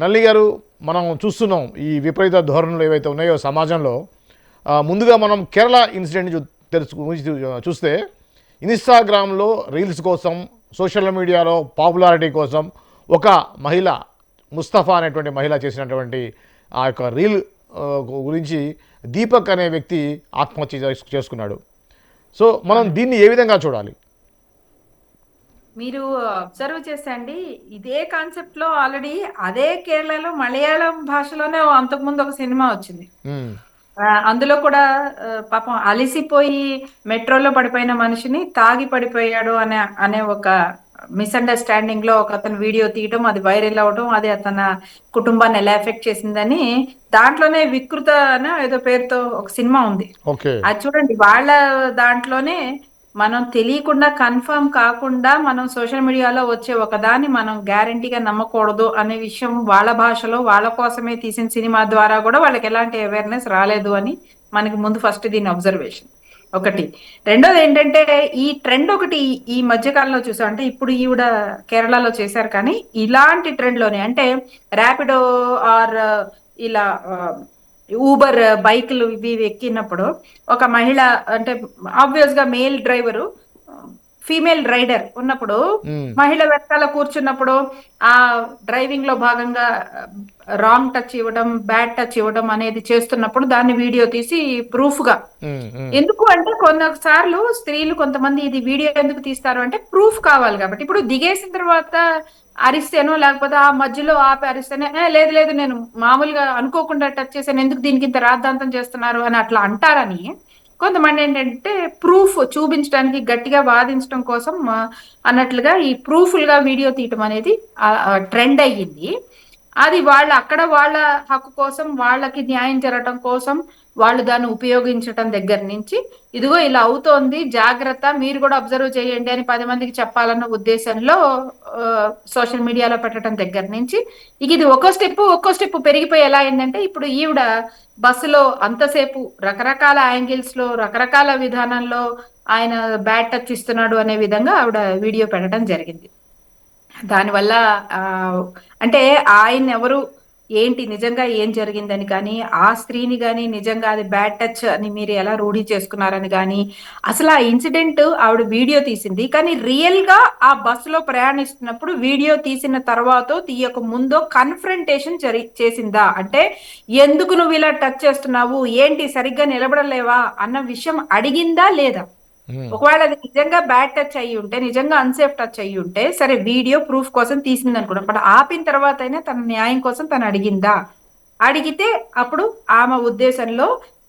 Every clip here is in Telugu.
నల్లి గారు, మనం చూస్తున్నాం ఈ విపరీత ధోరణులు ఏవైతే ఉన్నాయో సమాజంలో. ముందుగా మనం కేరళ ఇన్సిడెంట్ చూస్తే ఇన్స్టాగ్రామ్లో రీల్స్ కోసం, సోషల్ మీడియాలో పాపులారిటీ కోసం ఒక మహిళ, ముస్తఫా అనేటువంటి మహిళ చేసినటువంటి ఆ యొక్క రీల్ గురించి దీపక్ అనే వ్యక్తి ఆత్మహత్య చేసుకున్నాడు. సో మనం దీన్ని ఏ విధంగా చూడాలి? మీరు అబ్జర్వ్ చేసండి, ఇదే కాన్సెప్ట్ లో ఆల్రెడీ అదే కేరళలో మలయాళం భాషలోనే అంతకుముందు ఒక సినిమా వచ్చింది. అందులో కూడా పాపం అలిసిపోయి మెట్రోలో పడిపోయిన మనిషిని తాగి పడిపోయాడు అనే అనే ఒక మిస్అండర్స్టాండింగ్ లో ఒక అతను వీడియో తీయటం, అది వైరల్ అవడం, అది అతని కుటుంబాన్ని ఎలా ఎఫెక్ట్ చేసిందని దాంట్లోనే వికృత అని ఏదో పేరుతో ఒక సినిమా ఉంది. అది చూడండి, వాళ్ళ దాంట్లోనే మనం తెలియకుండా కన్ఫర్మ్ కాకుండా మనం సోషల్ మీడియాలో వచ్చే ఒకదాన్ని మనం గ్యారంటీగా నమ్మకూడదు అనే విషయం వాళ్ళ భాషలో వాళ్ళ కోసమే తీసిన సినిమా ద్వారా కూడా వాళ్ళకి ఎలాంటి అవేర్నెస్ రాలేదు అని మనకి ముందు ఫస్ట్ దీని అబ్జర్వేషన్ ఒకటి. రెండోది ఏంటంటే, ఈ ట్రెండ్ ఒకటి ఈ మధ్య కాలంలో చూసాం. అంటే ఇప్పుడు ఈవిడ కేరళలో చేశారు, కానీ ఇలాంటి ట్రెండ్ లోనే అంటే ర్యాపిడో ఆర్ ఇలా ఊబర్ బైక్లు ఇవి ఎక్కినప్పుడు ఒక మహిళ, అంటే ఆబ్వియస్ గా మేల్ డ్రైవరు ఫీమేల్ రైడర్ ఉన్నప్పుడు మహిళ వెనకాల కూర్చున్నప్పుడు ఆ డ్రైవింగ్ లో భాగంగా రాంగ్ టచ్ ఇవ్వడం, బ్యాడ్ టచ్ ఇవ్వడం అనేది చేస్తున్నప్పుడు దాన్ని వీడియో తీసి ప్రూఫ్ గా, ఎందుకు అంటే కొన్నిసార్లు స్త్రీలు కొంతమంది ఇది వీడియో ఎందుకు తీస్తారు అంటే ప్రూఫ్ కావాలి కాబట్టి. ఇప్పుడు దిగేసిన తర్వాత అరిస్తేనో లేకపోతే ఆ మధ్యలో ఆపి అరిస్తేనే లేదు లేదు నేను మామూలుగా అనుకోకుండా టచ్ చేశాను, ఎందుకు దీనికి ఇంత రాద్ధాంతం చేస్తున్నారు అని అట్లా అంటారని కొంతమంది ఏంటంటే ప్రూఫ్ చూపించడానికి, గట్టిగా వాదించడం కోసం అన్నట్లుగా ఈ ప్రూఫ్లుగా వీడియో తీయటం అనేది ట్రెండ్ అయ్యింది. అది అక్కడ వాళ్ళ హక్కు కోసం, వాళ్ళకి న్యాయం జరగటం కోసం వాళ్ళు దాన్ని ఉపయోగించటం దగ్గర నుంచి, ఇదిగో ఇలా అవుతోంది జాగ్రత్త మీరు కూడా అబ్జర్వ్ చేయండి అని 10 మందికి చెప్పాలన్న ఉద్దేశంలో సోషల్ మీడియాలో పెట్టడం దగ్గర నుంచి ఇది ఒక్కో స్టెప్ పెరిగిపోయి ఎలా అయిందంటే, ఇప్పుడు ఈవిడ బస్సులో అంతసేపు రకరకాల యాంగిల్స్ లో రకరకాల విధానంలో ఆయన బ్యాడ్ టచ్ ఇస్తున్నాడు అనే విధంగా ఆవిడ వీడియో పెట్టడం జరిగింది. దానివల్ల అంటే ఆయన ఎవరు ఏంటి నిజంగా ఏం జరిగిందని కానీ, ఆ స్త్రీని కానీ నిజంగా అది బ్యాడ్ టచ్ అని మీరు ఎలా రూఢీ చేసుకున్నారని కానీ, అసలు ఆ ఇన్సిడెంట్ ఆవిడ వీడియో తీసింది, కానీ రియల్ గా ఆ బస్సులో ప్రయాణిస్తున్నప్పుడు వీడియో తీసిన తర్వాత తీయక ముందో కన్ఫ్రంటేషన్ చేసిందా అంటే, ఎందుకు నువ్వు ఇలా టచ్ చేస్తున్నావు, ఏంటి సరిగ్గా నిలబడలేవా అన్న విషయం అడిగిందా లేదా? ఒకవేళ అది నిజంగా బ్యాడ్ టచ్ అయ్యి ఉంటే, నిజంగా అన్సేఫ్ టచ్ అయ్యి ఉంటే సరే, వీడియో ప్రూఫ్ కోసం తీసింది అనుకున్నాం, బట్ ఆపిన తర్వాత అయినా తన న్యాయం కోసం తను అడిగిందా? అడిగితే అప్పుడు ఆమె ఉద్దేశంలో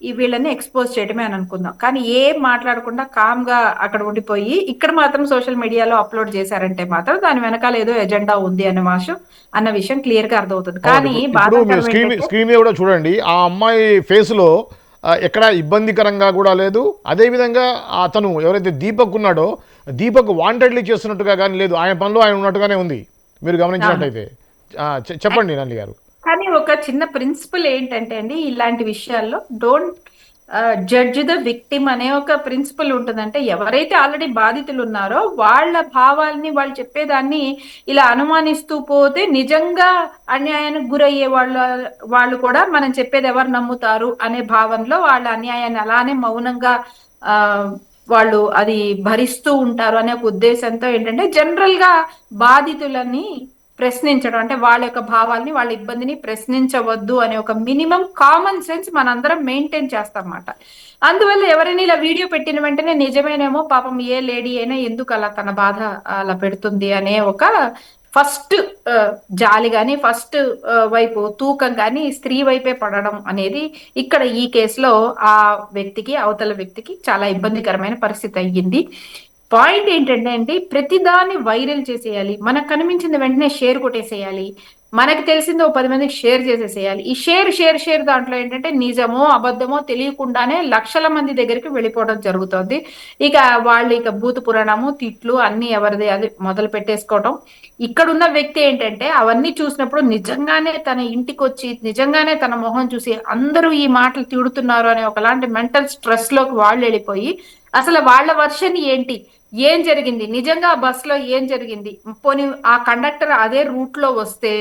ఈ వీళ్ళని ఎక్స్పోజ్ చేయడమే అని అనుకుందాం. కానీ ఏం మాట్లాడకుండా కామ్ గా అక్కడ ఉండిపోయి ఇక్కడ మాత్రం సోషల్ మీడియాలో అప్లోడ్ చేశారంటే మాత్రం దాని వెనకాల ఏదో ఎజెండా ఉంది అన్న విషయం క్లియర్ గా అర్థమవుతుంది. కానీ బాధాకరం స్క్రీన్ మీద కూడా చూడండి, ఆ అమ్మాయి ఫేస్ లో ఎక్కడ ఇబ్బందికరంగా కూడా లేదు. అదేవిధంగా అతను ఎవరైతే దీపక్ ఉన్నాడో, దీపక్ వాంటెడ్లీ చేస్తున్నట్టుగా కానీ లేదు, ఆయన పనిలో ఆయన ఉన్నట్టుగానే ఉంది మీరు గమనించినట్టయితే. చెప్పండి నల్లి గారు. కానీ ఒక చిన్న ప్రిన్సిపల్ ఏంటంటే అండి, ఇలాంటి విషయాల్లో డోంట్ జడ్జ్ ద విక్టిమ్ అనే ఒక ప్రిన్సిపల్ ఉంటుందంటే, ఎవరైతే ఆల్రెడీ బాధితులు ఉన్నారో వాళ్ళ భావాల్ని, వాళ్ళు చెప్పేదాన్ని ఇలా అనుమానిస్తూ పోతే నిజంగా అన్యాయానికి గురయ్యే వాళ్ళు కూడా మనం చెప్పేది ఎవరు నమ్ముతారు అనే భావనలో వాళ్ళ అన్యాయాన్ని అలానే మౌనంగా వాళ్ళు అది భరిస్తూ ఉంటారు అనే ఒక ఉద్దేశంతో ఏంటంటే జనరల్ గా బాధితులని ప్రశ్నించడం, అంటే వాళ్ళ యొక్క భావాల్ని, వాళ్ళ ఇబ్బందిని ప్రశ్నించవద్దు అనే ఒక మినిమం కామన్ సెన్స్ మనందరం మెయింటైన్ చేస్తాం అన్నమాట. అందువల్ల ఎవరైనా ఇలా వీడియో పెట్టిన వెంటనే నిజమేనేమో, పాపం ఏ లేడీ అయినా ఎందుకు అలా తన బాధ అలా పెడుతుంది అనే ఒక ఫస్ట్ జాలి గాని, ఫస్ట్ వైపు తూకం గాని స్త్రీ వైపే పడడం అనేది ఇక్కడ ఈ కేసులో ఆ వ్యక్తికి, అవతల వ్యక్తికి చాలా ఇబ్బందికరమైన పరిస్థితి అయ్యింది. పాయింట్ ఏంటంటే అండి, ప్రతిదాన్ని వైరల్ చేసేయాలి, మనకు కనిపించింది వెంటనే షేర్ కొట్టేసేయాలి, మనకు తెలిసింది ఓ 10 మందికి షేర్ చేసేసేయాలి. ఈ షేర్ దాంట్లో ఏంటంటే నిజమో అబద్ధమో తెలియకుండానే లక్షల మంది దగ్గరికి వెళ్ళిపోవడం జరుగుతుంది. ఇక వాళ్ళు ఇక భూత పురాణము, తిట్లు అన్ని ఎవరిది అది మొదలు పెట్టేసుకోవడం. ఇక్కడున్న వ్యక్తి ఏంటంటే అవన్నీ చూసినప్పుడు నిజంగానే తన ఇంటికి వచ్చి, నిజంగానే తన మొహం చూసి అందరూ ఈ మాటలు తిడుతున్నారు అనే ఒకలాంటి మెంటల్ స్ట్రెస్ లోకి వాళ్ళు వెళ్ళిపోయి, అసలు వాళ్ళ వర్షన్ ఏంటి, ఏం జరిగింది, నిజంగా బస్ లో ఏం జరిగింది, పోనీ ఆ కండక్టర్ అదే రూట్ లో వస్తే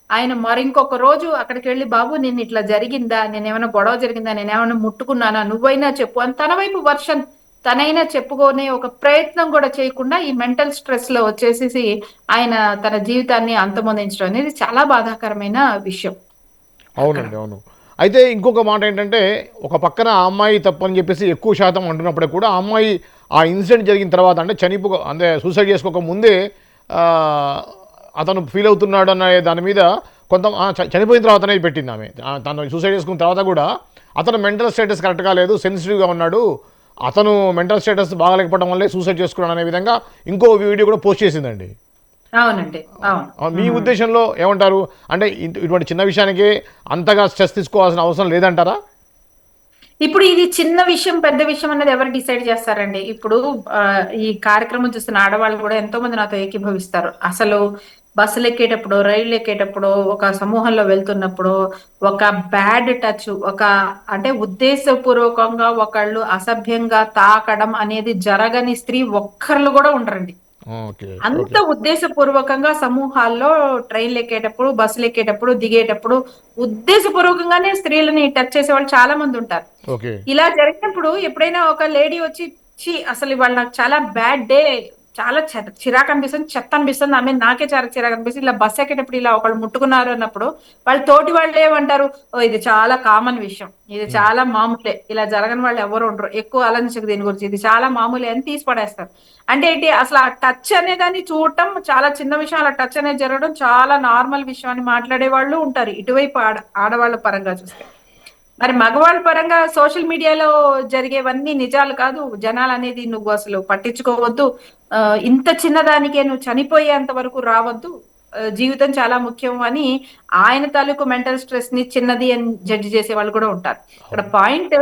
ఆయన మరింకొక రోజు అక్కడికి వెళ్ళి బాబు నేను ఇట్లా జరిగిందా, నేనేమైనా గొడవ జరిగిందా, నేనేమైనా ముట్టుకున్నానా, నువ్వైనా చెప్పు అని తన వైపు వర్షన్ తనైనా చెప్పుకునే ఒక ప్రయత్నం కూడా చేయకుండా ఈ మెంటల్ స్ట్రెస్ లో వచ్చేసేసి ఆయన తన జీవితాన్ని అంతమొందించడం అనేది చాలా బాధాకరమైన విషయం అక్కడ. అవునండి, అవును. అయితే ఇంకొక మాట ఏంటంటే, ఒక పక్కన ఆ అమ్మాయి తప్పని చెప్పేసి ఎక్కువ శాతం అంటున్నప్పటికీ కూడా ఆ అమ్మాయి ఆ ఇన్సిడెంట్ జరిగిన తర్వాత అంటే అంటే సూసైడ్ చేసుకోక ముందే ఆ, అతను ఫీల్ అవుతున్నాడు అనే దాని మీద కొంత చనిపోయిన తర్వాత అనేది పెట్టింది ఆమె. తను సూసైడ్ చేసుకున్న తర్వాత కూడా అతను మెంటల్ స్టేటస్ కరెక్ట్గా లేదు, సెన్సిటివ్గా ఉన్నాడు, అతను మెంటల్ స్టేటస్ బాగాలేకపోవడం వల్లే సూసైడ్ చేసుకున్నాడు అనే విధంగా ఇంకో వీడియో కూడా పోస్ట్ చేసిందండి. అవునండి, అవును. మీ ఉద్దేశంలో ఏమంటారు? అంటే ఇటువంటి చిన్న విషయానికి అంతగా స్ట్రెస్ తీసుకోవాల్సిన అవసరం లేదంటారా? ఇప్పుడు ఇది చిన్న విషయం పెద్ద విషయం అన్నది ఎవరు డిసైడ్ చేస్తారండి? ఇప్పుడు ఆ, ఈ కార్యక్రమం చూస్తున్న ఆడవాళ్ళు కూడా ఎంతో మంది నాతో ఏకీభవిస్తారు. అసలు బస్సులు ఎక్కేటప్పుడు, రైళ్లు ఎక్కేటప్పుడు, ఒక సమూహంలో వెళ్తున్నప్పుడు ఒక బ్యాడ్ టచ్, ఒక అంటే ఉద్దేశపూర్వకంగా ఒకళ్ళు అసభ్యంగా తాకడం అనేది జరగని స్త్రీ ఒక్కర్లు కూడా ఉండరండి. ఓకే. అంత ఓకే. ఉద్దేశపూర్వకంగా సమూహాల్లో ట్రైన్లు ఎక్కేటప్పుడు, బస్సులు ఎక్కేటప్పుడు, దిగేటప్పుడు ఉద్దేశపూర్వకంగానే స్త్రీలని టచ్ చేసే వాళ్ళు చాలా మంది ఉంటారు. ఓకే. ఇలా జరిగినప్పుడు ఎప్పుడైనా ఒక లేడీ వచ్చి ఛీ అసలు ఇవాళ నాకు చాలా బ్యాడ్ డే, చాలా చిరాకు అనిపిస్తుంది, చెత్త అనిపిస్తుంది, ఆమె నాకే చాలా చిరాకు అనిపిస్తుంది, ఇలా బస్ ఎక్కేటప్పుడు ఇలా ఒకళ్ళు ముట్టుకున్నారు అన్నప్పుడు వాళ్ళ తోటి వాళ్ళు ఏమంటారు, ఓ ఇది చాలా కామన్ విషయం, ఇది హ్మ్. చాలా మామూలే, ఇలా జరగని వాళ్ళు ఎవరు ఉండరు, ఎక్కువ ఆలోచించకు దీని గురించి, ఇది చాలా మామూలే అని తీసి పడేస్తారు. అంటే ఏంటి, అసలు ఆ టచ్ అనేదాన్ని చూడటం చాలా చిన్న విషయం, అలా టచ్ అనేది జరగడం చాలా నార్మల్ విషయం అని మాట్లాడే వాళ్ళు ఉంటారు ఇటువైపు ఆడవాళ్ళ పరంగా చూస్తే. మరి మగవాళ్ళ పరంగా సోషల్ మీడియాలో జరిగేవన్నీ నిజాలు కాదు, జనాలు అనేది నువ్వు అసలు పట్టించుకోవద్దు, ఆ, ఇంత చిన్నదానికే నువ్వు చనిపోయేంత వరకు రావద్దు, జీవితం చాలా ముఖ్యం అని ఆయన తాలూకు మెంటల్ స్ట్రెస్ ని చిన్నది అని జడ్జి చేసే వాళ్ళు కూడా ఉంటారు. ఇక్కడ అవును. పాయింట్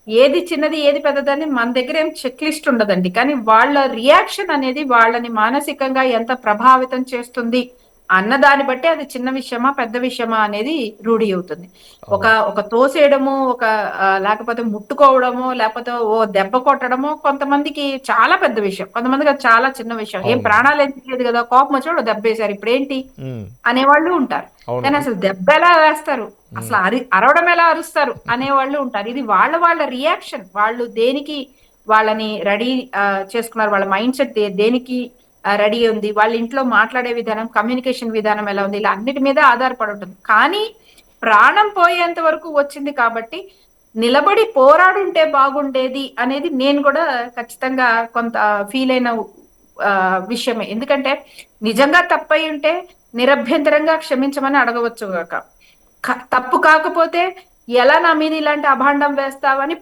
ఏది చిన్నది ఏది పెద్దదని మన దగ్గర ఏం చెక్ లిస్ట్ ఉండదండి, కానీ వాళ్ళ రియాక్షన్ అనేది వాళ్ళని మానసికంగా ఎంత ప్రభావితం చేస్తుంది అన్న దాన్ని బట్టి అది చిన్న విషయమా పెద్ద విషయమా అనేది రూఢి అవుతుంది. ఒక అవును. ఒక తోసేయడము, ఒక లేకపోతే ముట్టుకోవడము, లేకపోతే ఓ దెబ్బ కొట్టడము కొంతమందికి చాలా పెద్ద విషయం, కొంతమందికి అది చాలా చిన్న విషయం, ఏం అవునండి. ప్రాణాలు ఏం లేదు కదా, కోపం వచ్చాడు దెబ్బ వేశారు ఇప్పుడు ఏంటి హ్మ్. అనేవాళ్ళు ఉంటారు. అవును. కానీ అసలు దెబ్బ ఎలా వేస్తారు, హ్మ్. అసలు అరవడం ఎలా అరుస్తారు అనేవాళ్ళు ఉంటారు. ఇది వాళ్ళ వాళ్ళ రియాక్షన్, వాళ్ళు దేనికి వాళ్ళని రెడీ చేసుకున్నారు, వాళ్ళ మైండ్ సెట్ దేనికి రెడీ ఉంది, వాళ్ళ ఇంట్లో మాట్లాడే విధానం, కమ్యూనికేషన్ విధానం ఎలా ఉంది, ఇలా అన్నిటి మీద ఆధారపడి ఉంటుంది. కానీ ప్రాణం పోయేంత వరకు వచ్చింది కాబట్టి నిలబడి పోరాడుంటే బాగుండేది అనేది నేను కూడా ఖచ్చితంగా కొంత ఫీల్ అయిన ఆ, విషయమే. ఎందుకంటే నిజంగా తప్పై ఉంటే నిరభ్యంతరంగా క్షమించమని అడగవచ్చు గాక, తప్పు కాకపోతే ఎలా నా మీద ఇలాంటి అభాండం వేస్తావని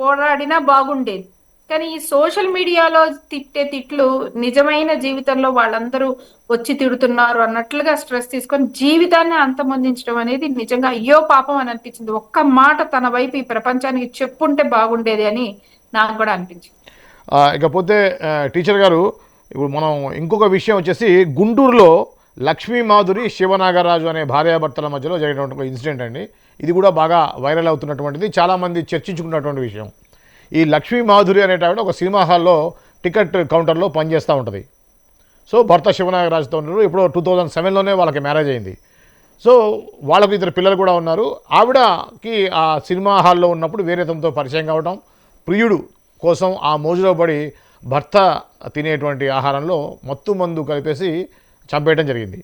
పోరాడినా బాగుండేది. కానీ ఈ సోషల్ మీడియాలో తిట్టే తిట్లు నిజమైన జీవితంలో వాళ్ళందరూ వచ్చి తిడుతున్నారు అన్నట్లుగా స్ట్రెస్ తీసుకొని జీవితాన్ని అంతమొందించడం అనేది నిజంగా అయ్యో పాపం అని అనిపించింది. ఒక్క మాట తన వైపు ఈ ప్రపంచానికి చెప్పుంటే బాగుండేది అని నాకు కూడా అనిపించింది. ఇకపోతే టీచర్ గారు, ఇప్పుడు మనం ఇంకొక విషయం వచ్చేసి గుంటూరులో లక్ష్మీ మాధురి శివనాగరాజు అనే భార్యాభర్తల మధ్యలో జరిగినటువంటి ఒక ఇన్సిడెంట్ అండి. ఇది కూడా బాగా వైరల్ అవుతున్నటువంటిది, చాలామంది చర్చించుకున్నటువంటి విషయం. ఈ లక్ష్మీ మాధురి అనేటావిడ ఒక సినిమా హాల్లో టికెట్ కౌంటర్లో పనిచేస్తూ ఉంటుంది. సో భర్త శివనాగరాజుతో ఉన్నారు. ఇప్పుడు 2007లోనే వాళ్ళకి మ్యారేజ్ అయింది. సో వాళ్ళకు ఇద్దరు పిల్లలు కూడా ఉన్నారు. ఆవిడకి ఆ సినిమా హాల్లో ఉన్నప్పుడు వేరే తమతో పరిచయం కావడం, ప్రియుడు కోసం ఆ మోజులో పడి భర్త తినేటువంటి ఆహారంలో మత్తు మందు కలిపేసి చంపేయడం జరిగింది.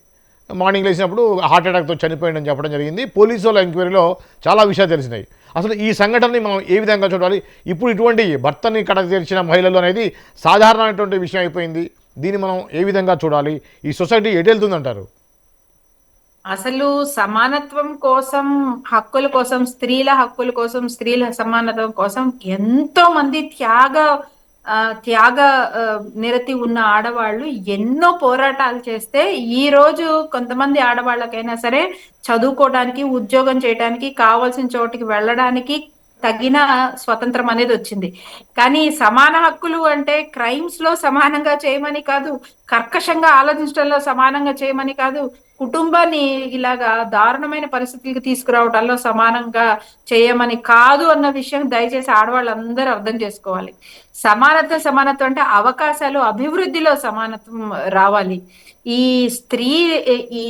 మార్నింగ్ లేచినప్పుడు హార్ట్ అటాక్తో చనిపోయిందని చెప్పడం జరిగింది. పోలీసు వాళ్ళ ఎంక్వైరీలో చాలా విషయాలు తెలిసినాయి. అసలు ఈ సంఘటనని మనం ఏ విధంగా చూడాలి? ఇప్పుడు ఇటువంటి భర్తని కడక తెరిచిన మహిళలు అనేది సాధారణమైనటువంటి విషయం అయిపోయింది. దీన్ని మనం ఏ విధంగా చూడాలి? ఈ సొసైటీ ఎటు వెళ్తుందంటారు? అసలు సమానత్వం కోసం, హక్కుల కోసం, స్త్రీల హక్కుల కోసం, స్త్రీల సమానత్వం కోసం ఎంతో మంది త్యాగ నిరతి ఉన్న ఆడవాళ్ళు ఎన్నో పోరాటాలు చేస్తే ఈ రోజు కొంతమంది ఆడవాళ్ళకైనా సరే చదువుకోవడానికి, ఉద్యోగం చేయడానికి, కావాల్సిన చోటికి వెళ్ళడానికి తగిన స్వతంత్రం అనేది వచ్చింది. కానీ సమాన హక్కులు అంటే క్రైమ్స్ లో సమానంగా చేయమని కాదు, కర్కశంగా ఆలోచించడంలో సమానంగా చేయమని కాదు, కుటుంబాన్ని ఇలాగా దారుణమైన పరిస్థితులకి తీసుకురావడాల్లో సమానంగా చేయమని కాదు అన్న విషయం దయచేసి ఆడవాళ్ళందరూ అర్థం చేసుకోవాలి. సమానత్వం అంటే అవకాశాలు, అభివృద్ధిలో సమానత్వం రావాలి. ఈ స్త్రీ ఈ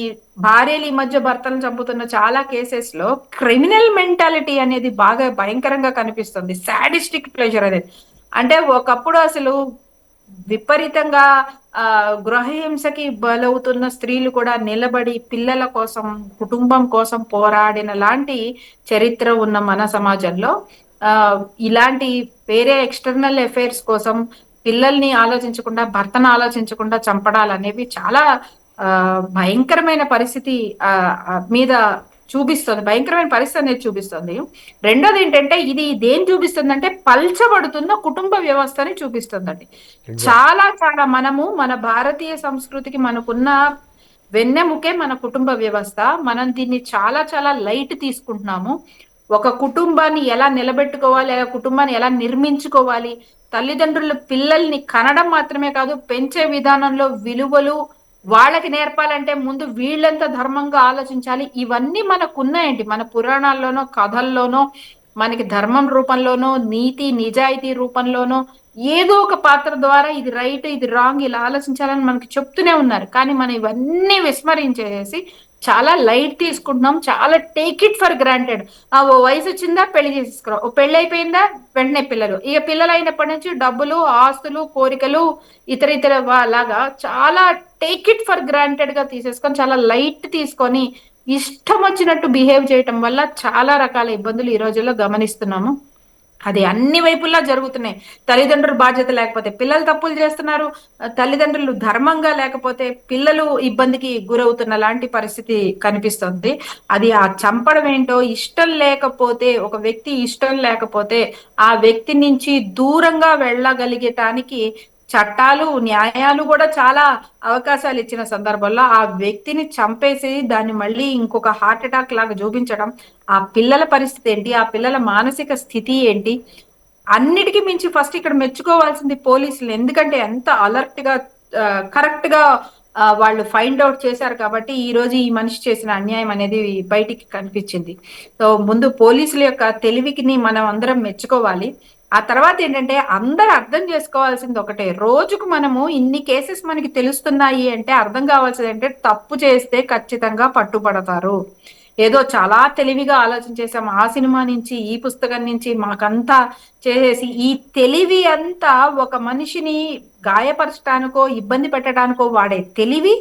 భార్యలు ఈ మధ్య భర్తలను చంపుతున్న చాలా కేసెస్ లో క్రిమినల్ మెంటాలిటీ అనేది బాగా భయంకరంగా కనిపిస్తుంది. సాడిస్టిక్ ప్లెజర్ అనేది. అంటే ఒకప్పుడు అసలు విపరీతంగా గృహహింసకి బలవుతున్న స్త్రీలు కూడా నిలబడి పిల్లల కోసం, కుటుంబం కోసం పోరాడిన లాంటి చరిత్ర ఉన్న మన సమాజంలో ఆ ఇలాంటి వేరే ఎక్స్టర్నల్ అఫైర్స్ కోసం పిల్లల్ని ఆలోచించకుండా, భర్తను ఆలోచించకుండా చంపడాలు అనేవి చాలా భయంకరమైన పరిస్థితి మీద చూపిస్తుంది. భయంకరమైన పరిస్థితి అనేది చూపిస్తుంది. రెండోది ఏంటంటే ఇది దేని చూపిస్తుంది అంటే పల్చబడుతున్న కుటుంబ వ్యవస్థని చూపిస్తుందండి. చాలా చాలా మనము మన భారతీయ సంస్కృతికి మనకున్న వెన్నెముకే మన కుటుంబ వ్యవస్థ. మనం దీన్ని చాలా చాలా లైట్ తీసుకుంటున్నాము. ఒక కుటుంబాన్ని ఎలా నిలబెట్టుకోవాలి, ఆ కుటుంబాన్ని ఎలా నిర్మించుకోవాలి, తల్లిదండ్రులు పిల్లల్ని కనడం మాత్రమే కాదు, పెంచే విధానంలో విలువలు వాళ్ళకి నేర్పాలంటే ముందు వీళ్ళంతా ధర్మంగా ఆలోచించాలి. ఇవన్నీ మనకున్నాయండి. మన పురాణాల్లోనో, కథల్లోనో, మనకి ధర్మం రూపంలోనో, నీతి నిజాయితీ రూపంలోనో ఏదో ఒక పాత్ర ద్వారా ఇది రైట్, ఇది రాంగ్, ఇలా ఆలోచించాలని మనకి చెప్తూనే ఉన్నారు. కానీ మనం ఇవన్నీ విస్మరించేసి చాలా లైట్ తీసుకుంటున్నాం. చాలా టేక్ ఇట్ ఫర్ గ్రాంటెడ్. ఓ వయసు వచ్చిందా పెళ్లి చేసేసుకున్నాం, ఓ పెళ్లి అయిపోయిందా వెంటనే పిల్లలు, ఇక పిల్లలు అయినప్పటి నుంచి డబ్బులు, ఆస్తులు, కోరికలు, ఇతర ఇతర లాగా చాలా టేక్ ఇట్ ఫర్ గ్రాంటెడ్ గా తీసేసుకొని చాలా లైట్ తీసుకొని ఇష్టం వచ్చినట్టు బిహేవ్ చేయటం వల్ల చాలా రకాల ఇబ్బందులు ఈ రోజుల్లో గమనిస్తున్నాము. అది అన్ని వైపులా జరుగుతున్నాయి. తల్లిదండ్రులు బాధ్యత లేకపోతే పిల్లలు తప్పులు చేస్తున్నారు. తల్లిదండ్రులు ధర్మంగా లేకపోతే పిల్లలు ఇబ్బందికి గురవుతున్న లాంటి పరిస్థితి కనిపిస్తుంది. అది ఆ చంపడం ఏంటో, ఇష్టం లేకపోతే, ఒక వ్యక్తి ఇష్టం లేకపోతే ఆ వ్యక్తి నుంచి దూరంగా వెళ్ళగలిగటానికి చట్టాలు, న్యాయాలు కూడా చాలా అవకాశాలు ఇచ్చిన సందర్భంలో ఆ వ్యక్తిని చంపేసి దాన్ని మళ్ళీ ఇంకొక హార్ట్ అటాక్ లాగా చూపించడం, ఆ పిల్లల పరిస్థితి ఏంటి, ఆ పిల్లల మానసిక స్థితి ఏంటి, అన్నిటికీ మించి ఫస్ట్ ఇక్కడ మెచ్చుకోవాల్సింది పోలీసులు. ఎందుకంటే ఎంత అలర్ట్ గా కరెక్ట్ గా వాళ్ళు ఫైండ్ అవుట్ చేశారు కాబట్టి ఈ రోజు ఈ మనిషి చేసిన అన్యాయం అనేది బయటికి కనిపించింది. సో ముందు పోలీసుల యొక్క తెలివికి మనం అందరం మెచ్చుకోవాలి. ఆ తర్వాత ఏంటంటే అందరు అర్థం చేసుకోవాల్సింది ఒకటే, రోజుకు మనము ఇన్ని కేసెస్ మనకి తెలుస్తున్నాయి అంటే అర్థం కావాల్సింది అంటే తప్పు చేస్తే ఖచ్చితంగా పట్టుబడతారు. ఏదో చాలా తెలివిగా ఆలోచించేసాం, ఆ సినిమా నుంచి, ఈ పుస్తకం నుంచి మాకంతా చేసేసి ఈ తెలివి అంతా ఒక మనిషిని గాయపరచడానికో, ఇబ్బంది పెట్టడానికో వాడే తెలివి.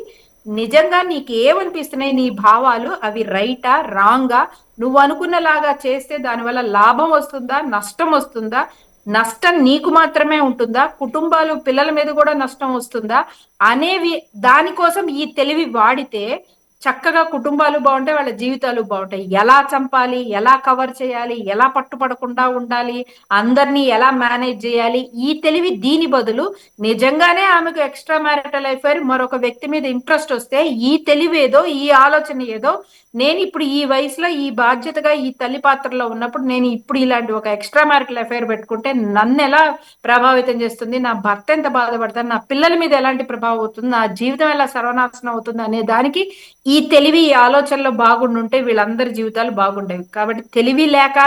నిజంగా నీకు ఏమనిపిస్తున్నాయి, నీ భావాలు అవి రైటా, రాంగా, నువ్వు అనుకున్నలాగా చేస్తే దానివల్ల లాభం వస్తుందా, నష్టం వస్తుందా, నష్టం నీకు మాత్రమే ఉంటుందా, కుటుంబాలు, పిల్లల మీద కూడా నష్టం వస్తుందా అనేవి దానికోసం ఈ తెలివి వాడితే చక్కగా కుటుంబాలు బాగుంటాయి, వాళ్ళ జీవితాలు బాగుంటాయి. ఎలా చంపాలి, ఎలా కవర్ చేయాలి, ఎలా పట్టుపడకుండా ఉండాలి, అందరినీ ఎలా మేనేజ్ చేయాలి, ఈ తెలివి. దీని బదులు నిజంగానే ఆమెకు ఎక్స్ట్రా మ్యారిటల్ అఫైర్ మరొక వ్యక్తి మీద ఇంట్రెస్ట్ వస్తే ఈ తెలివి ఏదో, ఈ ఆలోచన ఏదో, నేను ఇప్పుడు ఈ వయసులో ఈ బాధ్యతగా ఈ తల్లి పాత్రలో ఉన్నప్పుడు నేను ఇప్పుడు ఇలాంటి ఒక ఎక్స్ట్రా మ్యారిటల్ అఫైర్ పెట్టుకుంటే నన్ను ఎలా ప్రభావితం చేస్తుంది, నా భర్త ఎంత బాధపడతారు, నా పిల్లల మీద ఎలాంటి ప్రభావం అవుతుంది, నా జీవితం ఎలా సర్వనాశనం అవుతుంది అనే దానికి ఈ తెలివి, ఈ ఆలోచనలో బాగుండుంటే వీళ్ళందరి జీవితాలు బాగుండేవి. కాబట్టి తెలివి లేక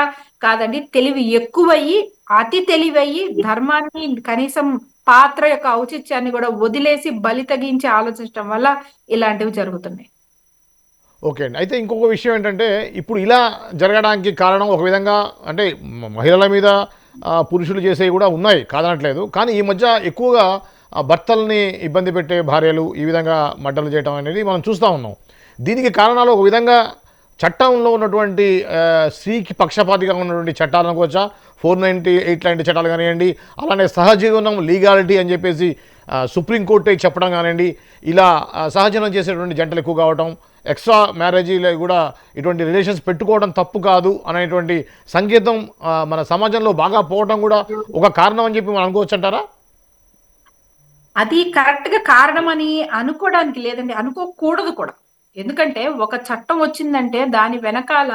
కాదండి, తెలివి ఎక్కువయ్యి, అతి తెలివయ్యి, ధర్మాన్ని, కనీసం పాత్ర యొక్క ఔచిత్యాన్ని కూడా వదిలేసి బలి తగ్గించి ఆలోచించడం వల్ల ఇలాంటివి జరుగుతున్నాయి. ఓకే అండి. అయితే ఇంకొక విషయం ఏంటంటే ఇప్పుడు ఇలా జరగడానికి కారణం ఒక విధంగా అంటే మహిళల మీద పురుషులు చేసేవి కూడా ఉన్నాయి, కాదనట్లేదు. కానీ ఈ మధ్య ఎక్కువగా భర్తల్ని ఇబ్బంది పెట్టే భార్యలు ఈ విధంగా మడ్డలు చేయడం అనేది మనం చూస్తూ ఉన్నాం. దీనికి కారణాలు ఒక విధంగా చట్టంలో ఉన్నటువంటి స్త్రీకి పక్షపాతిగా ఉన్నటువంటి చట్టాలు అనుకోవచ్చా, 498 లాంటి చట్టాలు కానివ్వండి, అలానే సహజీవనం లీగాలిటీ అని చెప్పేసి సుప్రీంకోర్టు చెప్పడం కానివ్వండి, ఇలా సహజీవనం చేసేటువంటి జంటలు ఎక్కువ కావటం, ఎక్స్ట్రా మ్యారేజీలో కూడా ఇటువంటి రిలేషన్స్ పెట్టుకోవడం తప్పు కాదు అనేటువంటి సంకేతం మన సమాజంలో బాగా పోవడం కూడా ఒక కారణం అని చెప్పి మనం అనుకోవచ్చు అంటారా? అది కరెక్ట్ గా కారణం అని అనుకోవడానికి లేదండి, అనుకోకూడదు కూడా. ఎందుకంటే ఒక చట్టం వచ్చిందంటే దాని వెనకాల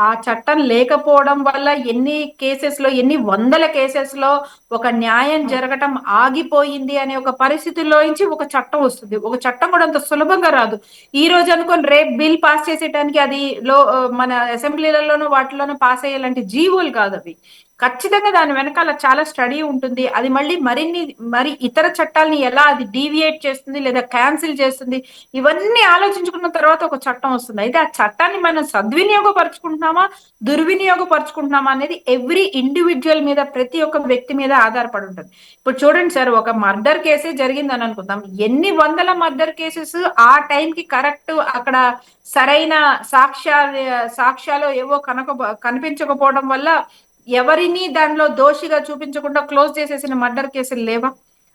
ఆ చట్టం లేకపోవడం వల్ల ఎన్ని కేసెస్ లో, ఎన్ని వందల కేసెస్ లో ఒక న్యాయం జరగటం ఆగిపోయింది అనే ఒక పరిస్థితిలోంచి ఒక చట్టం వస్తుంది. ఒక చట్టం కూడా అంత సులభంగా రాదు. ఈ రోజు అనుకోని రేపు బిల్ పాస్ చేసేటానికి అది మన అసెంబ్లీలలోనూ వాటిలోనూ పాస్ అయ్యేలాంటి జీవోలు కాదు అవి. ఖచ్చితంగా దాని వెనకాల చాలా స్టడీ ఉంటుంది. అది మళ్ళీ మరి ఇతర చట్టాలని ఎలా అది డీవియేట్ చేస్తుంది లేదా క్యాన్సిల్ చేస్తుంది, ఇవన్నీ ఆలోచించుకున్న తర్వాత ఒక చట్టం వస్తుంది. అయితే ఆ చట్టాన్ని మనం సద్వినియోగపరుచుకుంటున్నామా, దుర్వినియోగపరుచుకుంటున్నామా అనేది ఎవ్రీ ఇండివిజువల్ మీద, ప్రతి ఒక్క వ్యక్తి మీద ఆధారపడి ఉంటుంది. ఇప్పుడు చూడండి సార్, ఒక మర్డర్ కేసే జరిగిందని అనుకుందాం. ఎన్ని వందల మర్డర్ కేసెస్ ఆ టైంకి కరెక్ట్ అక్కడ సరైన సాక్ష్యాలు ఏవో కనిపించకపోవడం వల్ల ఎవరిని దానిలో దోషిగా చూపించకుండా క్లోజ్ చేసేసిన మర్డర్ కేసులు లేవా?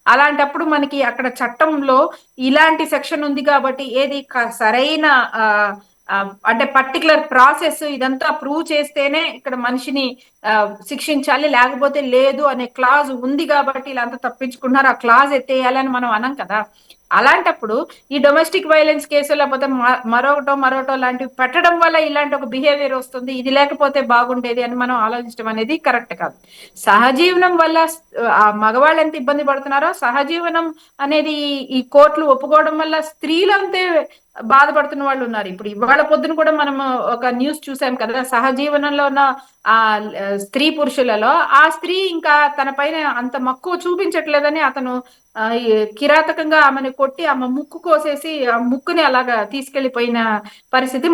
అలాంటప్పుడు మనకి అక్కడ చట్టంలో ఇలాంటి సెక్షన్ ఉంది కాబట్టి ఏది సరైన ఆ, అంటే పర్టికులర్ ప్రాసెస్ ఇదంతా ప్రూవ్ చేస్తేనే ఇక్కడ మనిషిని శిక్షించాలి, లేకపోతే లేదు అనే క్లాజ్ ఉంది కాబట్టి ఇలా అంతా తప్పించుకున్నారు, ఆ క్లాజ్ ఎత్తేయాలని మనం అనం కదా. అలాంటప్పుడు ఈ డొమెస్టిక్ వైలెన్స్ కేసు లేకపోతే మరోటో లాంటివి పెట్టడం వల్ల ఇలాంటి ఒక బిహేవియర్ వస్తుంది, ఇది లేకపోతే బాగుండేది అని మనం ఆలోచించడం అనేది కరెక్ట్ కాదు. సహజీవనం వల్ల ఆ మగవాళ్ళు ఎంత ఇబ్బంది పడుతున్నారో, సహజీవనం అనేది ఈ కోర్టులు ఒప్పుకోవడం వల్ల స్త్రీలు అంతే బాధపడుతున్న వాళ్ళు ఉన్నారు. ఇప్పుడు ఇవాళ పొద్దున కూడా మనం ఒక న్యూస్ చూసాం కదా, సహజీవనంలో ఉన్న ఆ స్త్రీ పురుషులలో ఆ స్త్రీ ఇంకా తన పైన అంత మక్కువ చూపించట్లేదని అతను కిరాతకంగా ఆమెను కొట్టి ఆమె ముక్కు కోసేసి ఆ ముక్కుని అలాగా తీసుకెళ్లిపోయిన పరిస్థితి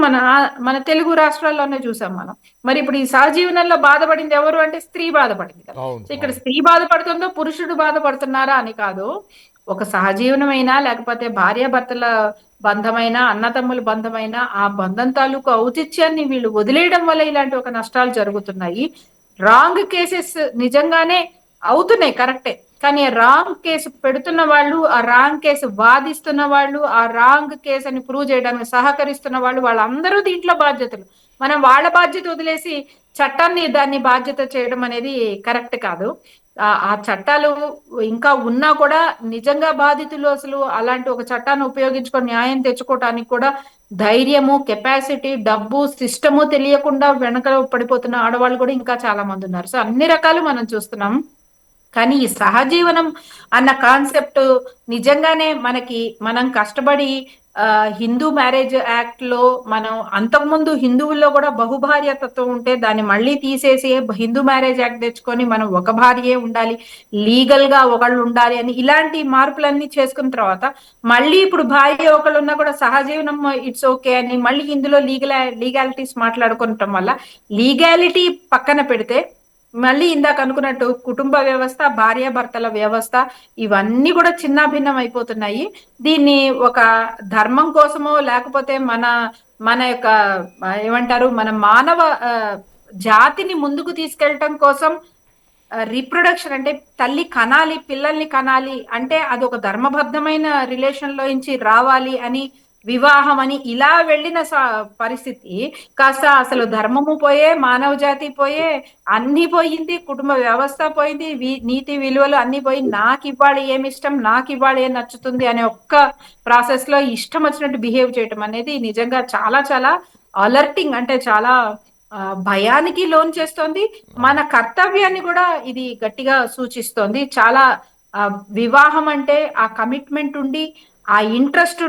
మన తెలుగు రాష్ట్రాల్లోనే చూసాం మనం. మరి ఇప్పుడు ఈ సహజీవనంలో బాధపడింది ఎవరు అంటే స్త్రీ బాధపడింది కదా. అవును, సో ఇక్కడ అవును. స్త్రీ బాధపడుతుందో పురుషుడు బాధపడుతున్నారా అని కాదు, ఒక సహజీవనమైనా లేకపోతే భార్యాభర్తల బంధమైన, అన్నతమ్ముల బంధమైన ఆ బంధం తాలూకు ఔచిత్యాన్ని వీళ్ళు వదిలేయడం వల్ల ఇలాంటి ఒక నష్టాలు జరుగుతున్నాయి. రాంగ్ కేసెస్ నిజంగానే అవుతున్నాయి, కరెక్టే. కానీ రాంగ్ కేసు పెడుతున్న వాళ్ళు, ఆ రాంగ్ కేసు వాదిస్తున్న వాళ్ళు, ఆ రాంగ్ కేసు అని ప్రూవ్ చేయడానికి సహకరిస్తున్న వాళ్ళు, వాళ్ళందరూ దీంట్లో బాధ్యతలు. మనం వాళ్ళ బాధ్యత వదిలేసి చట్టాన్ని దాన్ని బాధ్యత చేయడం అనేది కరెక్ట్ కాదు. ఆ చట్టాలు ఇంకా ఉన్నా కూడా నిజంగా బాధితులు అసలు అలాంటి ఒక చట్టాన్ని ఉపయోగించుకొని న్యాయం తెచ్చుకోవటానికి కూడా ధైర్యము, కెపాసిటీ, డబ్బు, సిస్టము తెలియకుండా వెనక పడిపోతున్న ఆడవాళ్ళు కూడా ఇంకా చాలా మంది ఉన్నారు. సో అన్ని రకాలు మనం చూస్తున్నాం. కానీ ఈ సహజీవనం అన్న కాన్సెప్ట్ నిజంగానే మనం కష్టపడి హిందూ మ్యారేజ్ యాక్ట్ లో మనం అంతకుముందు హిందువుల్లో కూడా బహుభార్య తత్వం ఉంటే దాన్ని మళ్ళీ తీసేసి హిందూ మ్యారేజ్ యాక్ట్ తెచ్చుకొని మనం ఒక భార్యే ఉండాలి, లీగల్ గా ఒకళ్ళు ఉండాలి అని ఇలాంటి మార్పులన్నీ చేసుకున్న తర్వాత మళ్ళీ ఇప్పుడు భార్య ఒకళ్ళు ఉన్నా కూడా సహజీవనం ఇట్స్ ఓకే అని మళ్ళీ ఇందులో లీగాలిటీస్ మాట్లాడుకోవటం వల్ల లీగాలిటీ పక్కన పెడితే మళ్ళీ ఇందాక అనుకున్నట్టు కుటుంబ వ్యవస్థ, భార్యాభర్తల వ్యవస్థ ఇవన్నీ కూడా చిన్నాభిన్నం అయిపోతున్నాయి. దీన్ని ఒక ధర్మం కోసమో లేకపోతే మన యొక్క ఏమంటారు మన మానవ జాతిని ముందుకు తీసుకెళ్ళటం కోసం రీప్రొడక్షన్ అంటే తల్లి కనాలి, పిల్లల్ని కనాలి అంటే అది ఒక ధర్మబద్ధమైన రిలేషన్ లో నుంచి రావాలి అని, వివాహం అని ఇలా వెళ్ళిన పరిస్థితి కాస్త అసలు ధర్మము పోయే, మానవ జాతి పోయే, అన్ని పోయింది, కుటుంబ వ్యవస్థ పోయింది, నీతి విలువలు అన్ని పోయి నాకు ఇవ్వాలి ఏమి ఇష్టం, నాకు ఇవ్వాలి ఏం నచ్చుతుంది అనే ఒక్క ప్రాసెస్ లో ఇష్టం వచ్చినట్టు బిహేవ్ చేయటం అనేది నిజంగా చాలా చాలా అలర్టింగ్, అంటే చాలా భయానికి లోన్ చేస్తోంది. మన కర్తవ్యాన్ని కూడా ఇది గట్టిగా సూచిస్తోంది. చాలా వివాహం అంటే ఆ కమిట్మెంట్ ఉండి, ఆ ఇంట్రెస్ట్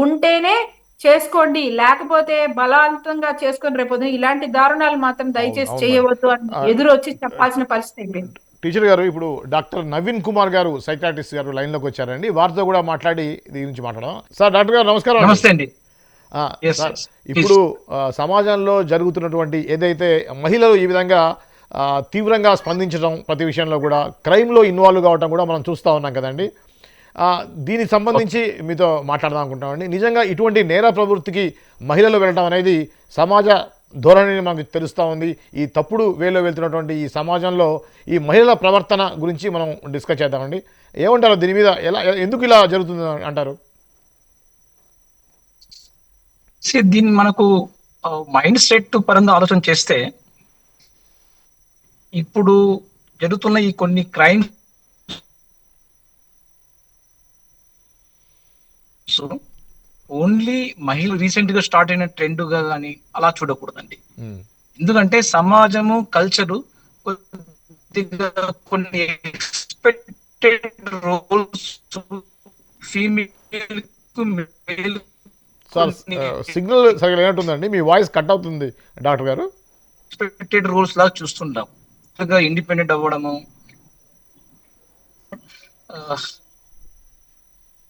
ఉంటేనే చేసుకోండి, లేకపోతే బలవంతంగా చేసుకొని రేపు ఇలాంటి దారుణాలు మాత్రం అవును, దయచేసి అవును మేడం. చేయవద్దు అని ఎదురు వచ్చి చెప్పాల్సిన పరిస్థితి అయిపోయింది. టీచర్ గారు, ఇప్పుడు డాక్టర్ నవీన్ కుమార్ గారు సైకాట్రిస్ట్ గారు లైన్లోకి వచ్చారండి. వారితో కూడా మాట్లాడి దీని గురించి మాట్లాడదాం. సార్, డాక్టర్ గారు నమస్కారం. నమస్తే అండి. సార్, ఇప్పుడు సమాజంలో జరుగుతున్నటువంటి ఏదైతే మహిళలు ఈ విధంగా తీవ్రంగా స్పందించడం, ప్రతి విషయంలో కూడా క్రైమ్లో ఇన్వాల్వ్ కావడం కూడా మనం చూస్తూ ఉన్నాం కదండి. దీనికి సంబంధించి మీతో మాట్లాడదాం అనుకుంటామండి. నిజంగా ఇటువంటి నేర ప్రవృత్తికి మహిళలు వెళ్ళడం అనేది సమాజ ధోరణిని మనకు తెలుస్తూ ఉంది. ఈ తప్పుడు వేలో వెళ్తున్నటువంటి ఈ సమాజంలో ఈ మహిళల ప్రవర్తన గురించి మనం డిస్కస్ చేద్దామండి. ఏమంటారు దీని మీద, ఎందుకు ఇలా జరుగుతుంది అంటారు? దీన్ని మనకు మైండ్ సెట్ పరంగా ఆలోచన చేస్తే, ఇప్పుడు జరుగుతున్న ఈ కొన్ని క్రైమ్స్ ఓన్లీ మహిళలు రీసెంట్ గా స్టార్ట్ అయిన ట్రెండ్ గా కానీ అలా చూడకూడదండి. ఉమ్, ఎందుకంటే సమాజము కల్చరు కొద్దిగా కొన్ని expected roles female male sir signal సరిగ్గా లేనట్టుందండి, మీ వాయిస్ కట్ అవుతుంది డాక్టర్ గారు. ఎక్స్పెక్టెడ్ రోల్స్ లాగా చూస్తుంటాం. ఇండిపెండెంట్ అవ్వడము,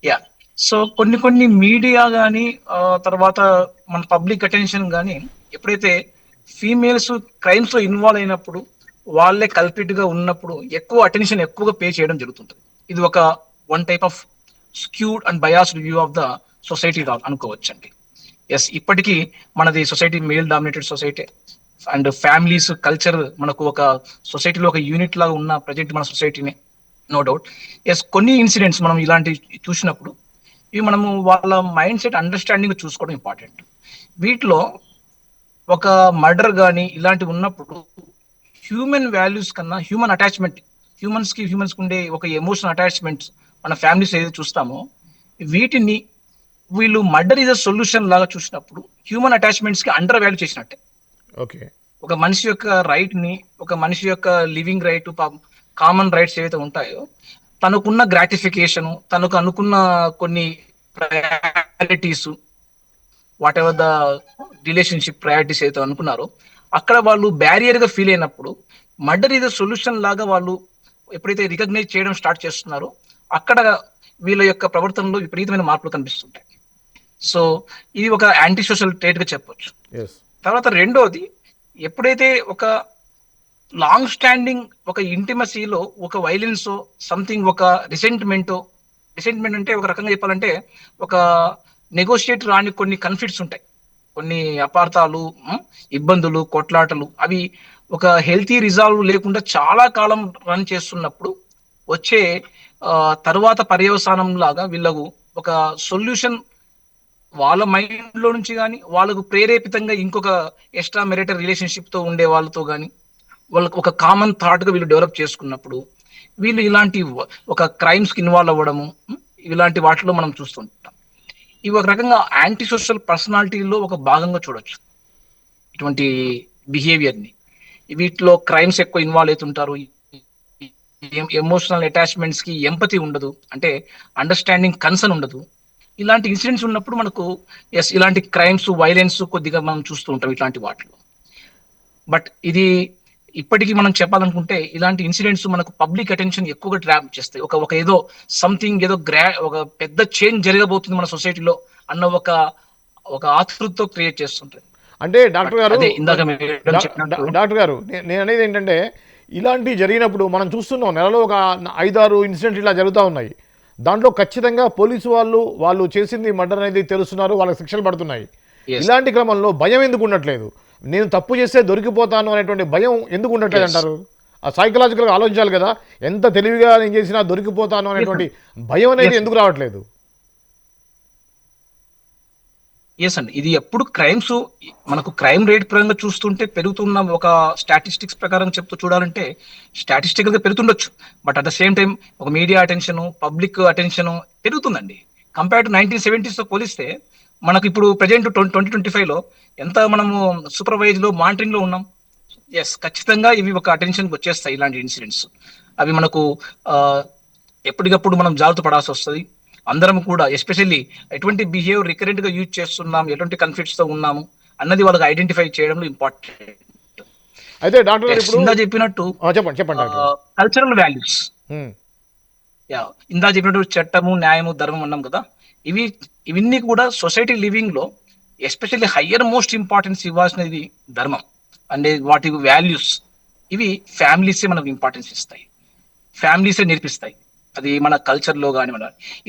యా. సో కొన్ని కొన్ని మీడియా కానీ తర్వాత మన పబ్లిక్ అటెన్షన్ కానీ ఎప్పుడైతే ఫీమేల్స్ క్రైమ్స్ లో ఇన్వాల్వ్ అయినప్పుడు వాళ్ళే కల్పిట్ గా ఉన్నప్పుడు ఎక్కువ అటెన్షన్ ఎక్కువగా పే చేయడం జరుగుతుంటుంది. ఇది ఒక one type of skewed and biased view of the society అనుకోవచ్చు అండి. ఎస్, ఇప్పటికీ మనది society male dominated society and families culture మనకు ఒక సొసైటీలో ఒక యూనిట్ లాగా ఉన్న ప్రజెంట్ మన సొసైటీని, నో డౌట్. ఎస్, కొన్ని ఇన్సిడెంట్స్ మనం ఇలాంటివి చూసినప్పుడు ఇవి మనము వాళ్ళ మైండ్ సెట్ అండర్స్టాండింగ్ చూసుకోవడం ఇంపార్టెంట్. వీటిలో ఒక మర్డర్ కానీ ఇలాంటివి ఉన్నప్పుడు హ్యూమన్ వాల్యూస్ కన్నా హ్యూమన్ అటాచ్మెంట్, హ్యూమన్స్ కి ఉండే ఒక ఎమోషనల్ అటాచ్మెంట్స్ మన ఫ్యామిలీస్ ఏదైతే చూస్తామో వీటిని వీళ్ళు మర్డర్ ఇస్ అ సొల్యూషన్ లాగా చూసినప్పుడు హ్యూమన్ అటాచ్మెంట్స్ కి అండర్ వాల్యూ చేసినట్టే. ఓకే. ఒక మనిషి యొక్క రైట్ ని, ఒక మనిషి యొక్క లివింగ్ రైట్, కామన్ రైట్స్ ఏవైతే ఉంటాయో తనకున్న గ్రాటిఫికేషన్, తనకు అనుకున్న కొన్ని priorities, what ever the relationship priorities ఏదైతే అనుకున్నారో అక్కడ వాళ్ళు బ్యారియర్ గా ఫీల్ అయినప్పుడు మర్డర్ ఇస్ సొల్యూషన్ లాగా వాళ్ళు ఎప్పుడైతే రికగ్నైజ్ చేయడం స్టార్ట్ చేస్తున్నారో అక్కడ వీళ్ళ యొక్క ప్రవర్తనలో విపరీతమైన మార్పులు కనిపిస్తుంటాయి. సో ఇది ఒక యాంటీ సోషల్ ట్రేట్ గా చెప్పొచ్చు. తర్వాత రెండోది, ఎప్పుడైతే ఒక లాంగ్ స్టాండింగ్ ఒక ఇంటిమసీలో ఒక వైలెన్స్ సంథింగ్, ఒక రిసెంట్మెంట్ అంటే ఒక రకంగా చెప్పాలంటే ఒక నెగోషియేట్ రాని కొన్ని కన్ఫ్లిక్ట్స్ ఉంటాయి, కొన్ని అపార్థాలు, ఇబ్బందులు, కొట్లాటలు, అవి ఒక హెల్తీ రిజాల్వ్ లేకుండా చాలా కాలం రన్ చేస్తున్నప్పుడు వచ్చే తరువాత పర్యవసానం లాగా వీళ్ళకు ఒక సొల్యూషన్ వాళ్ళ మైండ్ లో నుంచి కానీ వాళ్ళకు ప్రేరేపితంగా ఇంకొక ఎక్స్ట్రా మెరిటల్ రిలేషన్షిప్ తో ఉండే వాళ్ళతో కానీ వాళ్ళకు ఒక కామన్ థాట్ గా వీళ్ళు డెవలప్ చేసుకున్నప్పుడు వీళ్ళు ఇలాంటి ఒక క్రైమ్స్ కి ఇన్వాల్వ్ అవ్వడము, ఇలాంటి వాటిలో మనం చూస్తుంటాం. ఇవి ఒక రకంగా యాంటీ సోషల్ పర్సనాలిటీలో ఒక భాగంగా చూడొచ్చు ఇటువంటి బిహేవియర్ ని. వీటిలో క్రైమ్స్ ఎక్కువ ఇన్వాల్వ్ అవుతుంటారు, ఎమోషనల్ అటాచ్మెంట్స్ కి ఎంపతి ఉండదు, అంటే అండర్స్టాండింగ్ కన్సర్న్ ఉండదు. ఇలాంటి ఇన్సిడెంట్స్ ఉన్నప్పుడు మనకు ఎస్ ఇలాంటి క్రైమ్స్, వైలెన్స్ కొద్దిగా మనం చూస్తూ ఉంటాం ఇట్లాంటి వాటిలో. బట్ ఇది ఇప్పటికీ మనం చెప్పాలనుకుంటే ఇలాంటి ఇన్సిడెంట్స్ మనకు పబ్లిక్ అటెన్షన్ ఎక్కువగా ట్రాప్ చేస్తాయి. ఒక ఏదో సంథింగ్, ఏదో ఒక పెద్ద చేంజ్ జరగబోతుంది మన సొసైటీలో అన్న ఒక ఆతృతతో క్రియేట్ చేస్తుంటాయి. అంటే డాక్టర్ గారు, ఇందాక డాక్టర్ గారు నేను అనేది ఏంటంటే ఇలాంటివి జరిగినప్పుడు మనం చూస్తున్నాం నెలలో ఒక 5-6 ఇన్సిడెంట్ ఇలా జరుగుతూ ఉన్నాయి. దాంట్లో ఖచ్చితంగా పోలీసు వాళ్ళు చేసింది మర్డర్ అనేది తెలుస్తున్నారు, వాళ్ళకి శిక్షలు పడుతున్నాయి. ఇలాంటి క్రమంలో భయం ఎందుకు ఉండట్లేదు? నేను తప్పు చేస్తే దొరికిపోతాను అనేటువంటి భయం ఎందుకు ఉండట్లేదు అంటారు? ఆ సైకలాజికల్గా ఆలోచించాలి కదా, ఎంత తెలివిగా నేను చేసినా దొరికిపోతాను అనేటువంటి భయం అనేది ఎందుకు రావట్లేదు? ఎస్ అండి, ఇది ఎప్పుడు క్రైమ్స్ మనకు క్రైమ్ రేట్ పరంగా చూస్తుంటే పెరుగుతున్న ఒక స్టాటిస్టిక్స్ ప్రకారం చెప్తూ చూడాలంటే స్టాటిస్టికల్ గా పెరుగుతుండొచ్చు. But at the same time ఒక మీడియా అటెన్షన్, పబ్లిక్ అటెన్షన్ పెరుగుతుందండి. కంపేర్ టు 1970s తో పోలిస్తే మనకు ఇప్పుడు ప్రజెంట్ 2025 లో ఎంత మనము సూపర్వైజ్ లో, మానిటరింగ్ లో ఉన్నాం. ఎస్, ఖచ్చితంగా ఇవి ఒక అటెన్షన్ వచ్చేస్తాయి ఇలాంటి ఇన్సిడెంట్స్. అవి మనకు ఎప్పటికప్పుడు మనం జాగ్రత్త పడాల్సి వస్తుంది. అందరం కూడా ఎస్పెషల్లీ ఎటువంటి బిహేవియర్ రికరెంట్ గా యూజ్ చేస్తున్నాం, ఎటువంటి కన్ఫ్లిక్ట్స్ తో ఉన్నాము అన్నది వాళ్ళకి ఐడెంటిఫై చేయడంలో ఇంపార్టెంట్. అయితే డాక్టర్ గారు ఇప్పుడు ఇందా చెప్పినట్టు చెప్పండి కల్చరల్ వాల్యూస్, ఇందా చెప్పినట్టు చట్టము, న్యాయము, ధర్మం అన్నాం కదా, ఇవన్నీ కూడా సొసైటీ లివింగ్ లో ఎస్పెషల్లీ హయ్యర్ మోస్ట్ ఇంపార్టెన్స్ ఇవ్వాల్సినది ధర్మం అండ్ వాటి వాల్యూస్. ఇవి ఫ్యామిలీసే మనకు ఇంపార్టెన్స్ ఇస్తాయి, ఫ్యామిలీసే నేర్పిస్తాయి. అది మన కల్చర్ లో కానీ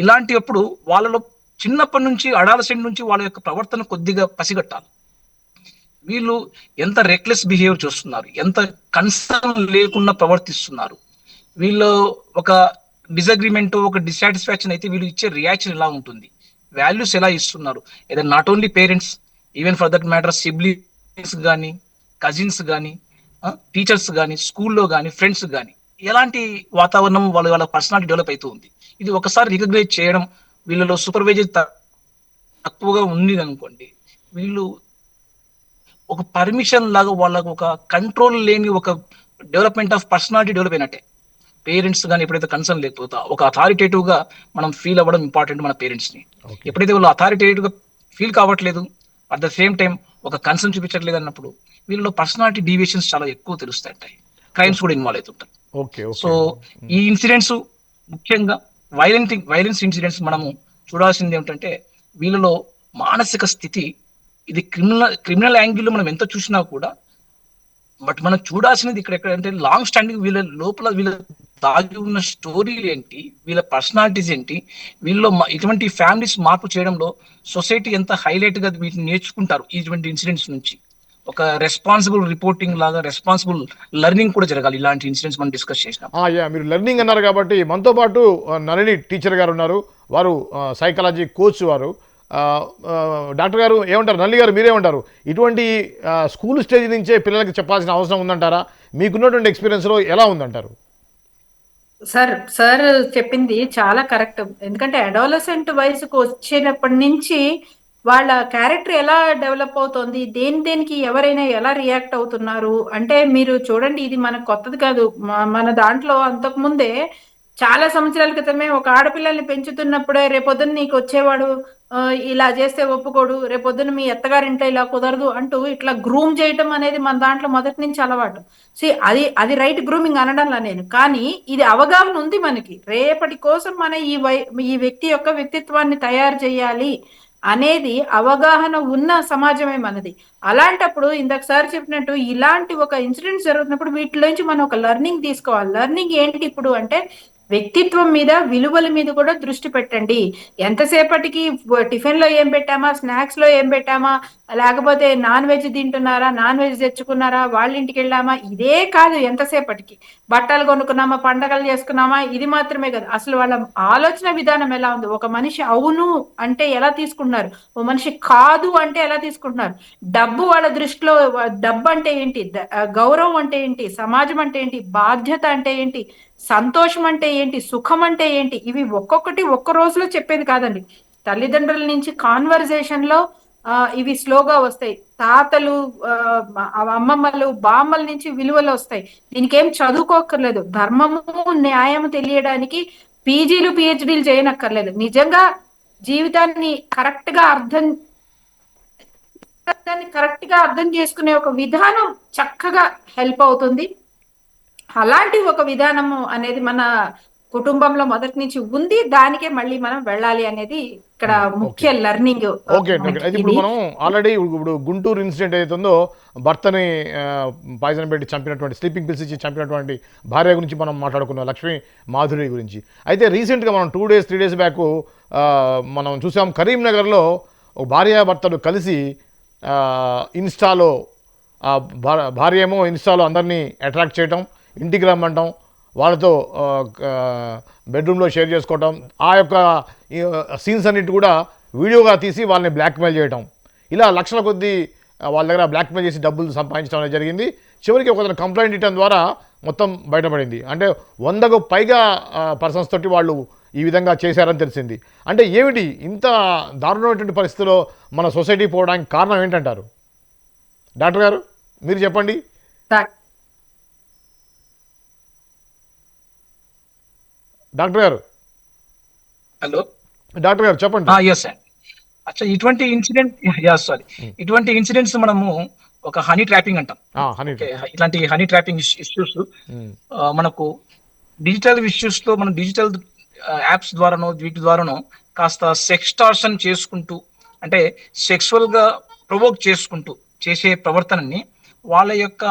ఇలాంటప్పుడు వాళ్ళలో చిన్నప్పటి నుంచి అడాలసెంట్ నుంచి వాళ్ళ యొక్క ప్రవర్తన కొద్దిగా పసిగట్టాలి. వీళ్ళు ఎంత రెక్లెస్ బిహేవియర్ చేస్తున్నారు, ఎంత కన్సర్న్ లేకుండా ప్రవర్తిస్తున్నారు, వీళ్ళు ఒక డిసగ్రిమెంట్, ఒక డిస్సాటిస్ఫాక్షన్ అయితే వీళ్ళు ఇచ్చే రియాక్షన్ ఎలా ఉంటుంది, వాల్యూస్ ఎలా ఇస్తున్నారు. ఏదో not only parents, even for that matter siblings కానీ, కజిన్స్ కానీ, టీచర్స్ కానీ, స్కూల్లో కానీ, ఫ్రెండ్స్ కానీ, ఎలాంటి వాతావరణం వాళ్ళ పర్సనాలిటీ డెవలప్ అవుతూ ఉంది. ఇది ఒకసారి రికగ్నైజ్ చేయడం, వీళ్ళలో సూపర్వైజర్ తక్కువగా ఉంది అనుకోండి, వీళ్ళు ఒక పర్మిషన్ లాగా వాళ్ళకు ఒక కంట్రోల్ లేని ఒక డెవలప్మెంట్ ఆఫ్ పర్సనాలిటీ డెవలప్ అయినట్టే. పేరెంట్స్ కానీ ఎప్పుడైతే కన్సర్న్ లేకపోతే ఒక అథారిటేటివ్ గా మనం ఫీల్ అవ్వడం ఇంపార్టెంట్ మన పేరెంట్స్ ని. ఓకే. ఎప్పుడైతే వాళ్ళు అథారిటేటివ్ గా ఫీల్ కావట్లేదు, అట్ ద సేమ్ టైం ఒక కన్సర్న్ చూపించట్లేదు అన్నప్పుడు వీళ్ళలో పర్సనాలిటీ డీవియేషన్స్ చాలా ఎక్కువ తెలుస్తాయి, క్రైమ్స్ కూడా ఇన్వాల్వ్ అవుతుంటాయి. ఓకే. So okay. ఈ ఇన్సిడెంట్స్ ముఖ్యంగా వైలెన్స్ ఇన్సిడెంట్స్ మనము చూడాల్సింది ఏమిటంటే వీళ్ళలో మానసిక స్థితి, ఇది క్రిమినల్ యాంగిల్ మనం ఎంత చూసినా కూడా, బట్ మనం చూడాల్సినది ఇక్కడ ఎక్కడంటే లాంగ్ స్టాండింగ్ వీళ్ళ లోపల వీళ్ళ దాగి ఉన్న స్టోరీలు ఏంటి, వీళ్ళ పర్సనాలిటీస్ ఏంటి, వీళ్ళలో ఇటువంటి ఫ్యామిలీస్ మార్పు చేయడంలో సొసైటీ ఎంత హైలైట్ గా వీటిని నేర్చుకుంటారు ఇటువంటి ఇన్సిడెంట్స్ నుంచి. ఒక రెస్పాన్సిబుల్ రిపోర్టింగ్ లాగా రెస్పాన్సిబుల్ లెర్నింగ్ కూడా జరగాలి ఇలాంటి ఇన్సిడెంట్స్ మనం డిస్కస్ చేసినాం. యా, మీరు లెర్నింగ్ అన్నారు కాబట్టి మనతో పాటు నళిని టీచర్ గారు ఉన్నారు. వారు సైకాలజీ కోచ్ వారు. డాక్టర్ గారు ఏమంటారు? నల్లి గారు మీరేమంటారు? ఇటువంటి స్కూల్ స్టేజ్ నుంచే పిల్లలకి చెప్పాల్సిన అవసరం ఉందంటారా? మీకున్నటువంటి ఎక్స్పీరియన్స్లో ఎలా ఉందంటారు? సార్ చెప్పింది చాలా కరెక్ట్. ఎందుకంటే అడాలసెంట్ వయసుకు వచ్చినప్పటి నుంచి వాళ్ళ క్యారెక్టర్ ఎలా డెవలప్ అవుతోంది, దేనికి ఎవరైనా ఎలా రియాక్ట్ అవుతున్నారు అంటే మీరు చూడండి, ఇది మనకు కొత్తది కాదు. మన దాంట్లో అంతకు ముందే చాలా సంవత్సరాల క్రితమే ఒక ఆడపిల్లల్ని పెంచుతున్నప్పుడే రేపొద్దున నీకు వచ్చేవాడు ఇలా చేస్తే ఒప్పుకోడు, రేపొద్దున మీ అత్తగారింట్లో ఇలా కుదరదు అంటూ ఇట్లా గ్రూమ్ చేయటం అనేది మన దాంట్లో మొదటి నుంచి అలవాటు. అది రైట్ గ్రూమింగ్ అనడంలా నేను, కానీ ఇది అవగాహన ఉంది మనకి. రేపటి కోసం మన ఈ వ్యక్తి యొక్క వ్యక్తిత్వాన్ని తయారు చేయాలి అనేది అవగాహన ఉన్న సమాజమే మనది. అలాంటప్పుడు ఇందాక సార్ చెప్పినట్టు ఇలాంటి ఒక ఇన్సిడెంట్ జరుగుతున్నప్పుడు వీటిలోంచి మనం ఒక లెర్నింగ్ తీసుకోవాలి. లెర్నింగ్ ఏంటి ఇప్పుడు అంటే వ్యక్తిత్వం మీద, విలువల మీద కూడా దృష్టి పెట్టండి. ఎంతసేపటికి టిఫిన్ లో ఏం పెట్టామా, స్నాక్స్ లో ఏం పెట్టామా, లేకపోతే నాన్ వెజ్ తింటున్నారా, నాన్ వెజ్ తెచ్చుకున్నారా, వాళ్ళ ఇంటికి వెళ్ళామా, ఇదే కాదు. ఎంతసేపటికి బట్టలు కొనుక్కున్నామా, పండగలు చేసుకున్నామా, ఇది మాత్రమే కాదు. అసలు వాళ్ళ ఆలోచన విధానం ఎలా ఉంది, ఒక మనిషి అవును అంటే ఎలా తీసుకుంటున్నారు, ఓ మనిషి కాదు అంటే ఎలా తీసుకుంటున్నారు, డబ్బు వాళ్ళ దృష్టిలో డబ్బు అంటే ఏంటి, గౌరవం అంటే ఏంటి, సమాజం అంటే ఏంటి, బాధ్యత అంటే ఏంటి, సంతోషం అంటే ఏంటి, సుఖం అంటే ఏంటి, ఇవి ఒక్కొక్కటి ఒక్క రోజులో చెప్పేది కాదండి. తల్లిదండ్రుల నుంచి కాన్వర్జేషన్ లో ఇవి స్లోగా వస్తాయి. తాతలు, అమ్మమ్మలు, బామ్మల నుంచి విలువలు వస్తాయి. దీనికి ఏం చదువుకోక్కర్లేదు. ధర్మము, న్యాయము తెలియడానికి పీజీలు పిహెచ్డీలు చేయనక్కర్లేదు. నిజంగా జీవితాన్ని కరెక్ట్ గా అర్థం చేసుకునే ఒక విధానం చక్కగా హెల్ప్ అవుతుంది. అలాంటి ఒక విధానము అనేది మన కుటుంబంలో మొదటి నుంచి ఉంది. దానికే మళ్ళీ మనం వెళ్ళాలి అనేది ఇక్కడ ముఖ్య లెర్నింగ్. ఓకే. అయితే ఇప్పుడు మనం ఆల్రెడీ ఇప్పుడు గుంటూరు ఇన్సిడెంట్ ఏదైతుందో, భర్తని పాయిజన్ పెట్టి చంపినటువంటి, స్లీపింగ్ పిల్స్ ఇచ్చి చంపినటువంటి భార్య గురించి మనం మాట్లాడుకున్నాం, లక్ష్మీ మాధురి గురించి. అయితే రీసెంట్గా మనం 3 days బ్యాక్ మనం చూసాం, కరీంనగర్లో ఒక భార్యాభర్తలు కలిసి ఇన్స్టాలో భార్య ఏమో ఇన్స్టాలో అందరినీ అట్రాక్ట్ చేయటం, ఇంటికి రమ్మంటాం, వాళ్ళతో బెడ్రూమ్లో షేర్ చేసుకోవటం, ఆ యొక్క సీన్స్ అన్నిటి కూడా వీడియోగా తీసి వాళ్ళని బ్లాక్మెయిల్ చేయటం, ఇలా లక్షల కొద్దీ వాళ్ళ దగ్గర బ్లాక్మెయిల్ చేసి డబ్బులు సంపాదించడం అనేది జరిగింది. చివరికి ఒక కంప్లైంట్ ఇవ్వడం ద్వారా మొత్తం బయటపడింది. అంటే 100కు పైగా పర్సన్స్ తోటి వాళ్ళు ఈ విధంగా చేశారని తెలిసింది. అంటే ఏమిటి ఇంత దారుణమైనటువంటి పరిస్థితిలో మన సొసైటీ పోవడానికి కారణం ఏంటంటారు? డాక్టర్ గారు మీరు చెప్పండి. డాక్టర్ గారు. హలో డాక్టర్ గారు చెప్పండి. Yes sir. అచ్చా, ఇటువంటి ఇన్సిడెంట్స్ మనము ఒక హనీ ట్రాపింగ్ అంటాం. ఇట్లాంటి హనీ ట్రాపింగ్ ఇష్యూస్ మనకు డిజిటల్ ఇష్యూస్ లో, మనం డిజిటల్ యాప్స్ ద్వారానో వీటి ద్వారానో కాస్త సెక్స్టార్షన్ చేసుకుంటూ, అంటే సెక్సువల్ గా ప్రొవోక్ చేసుకుంటూ చేసే ప్రవర్తనని, వాళ్ళ యొక్క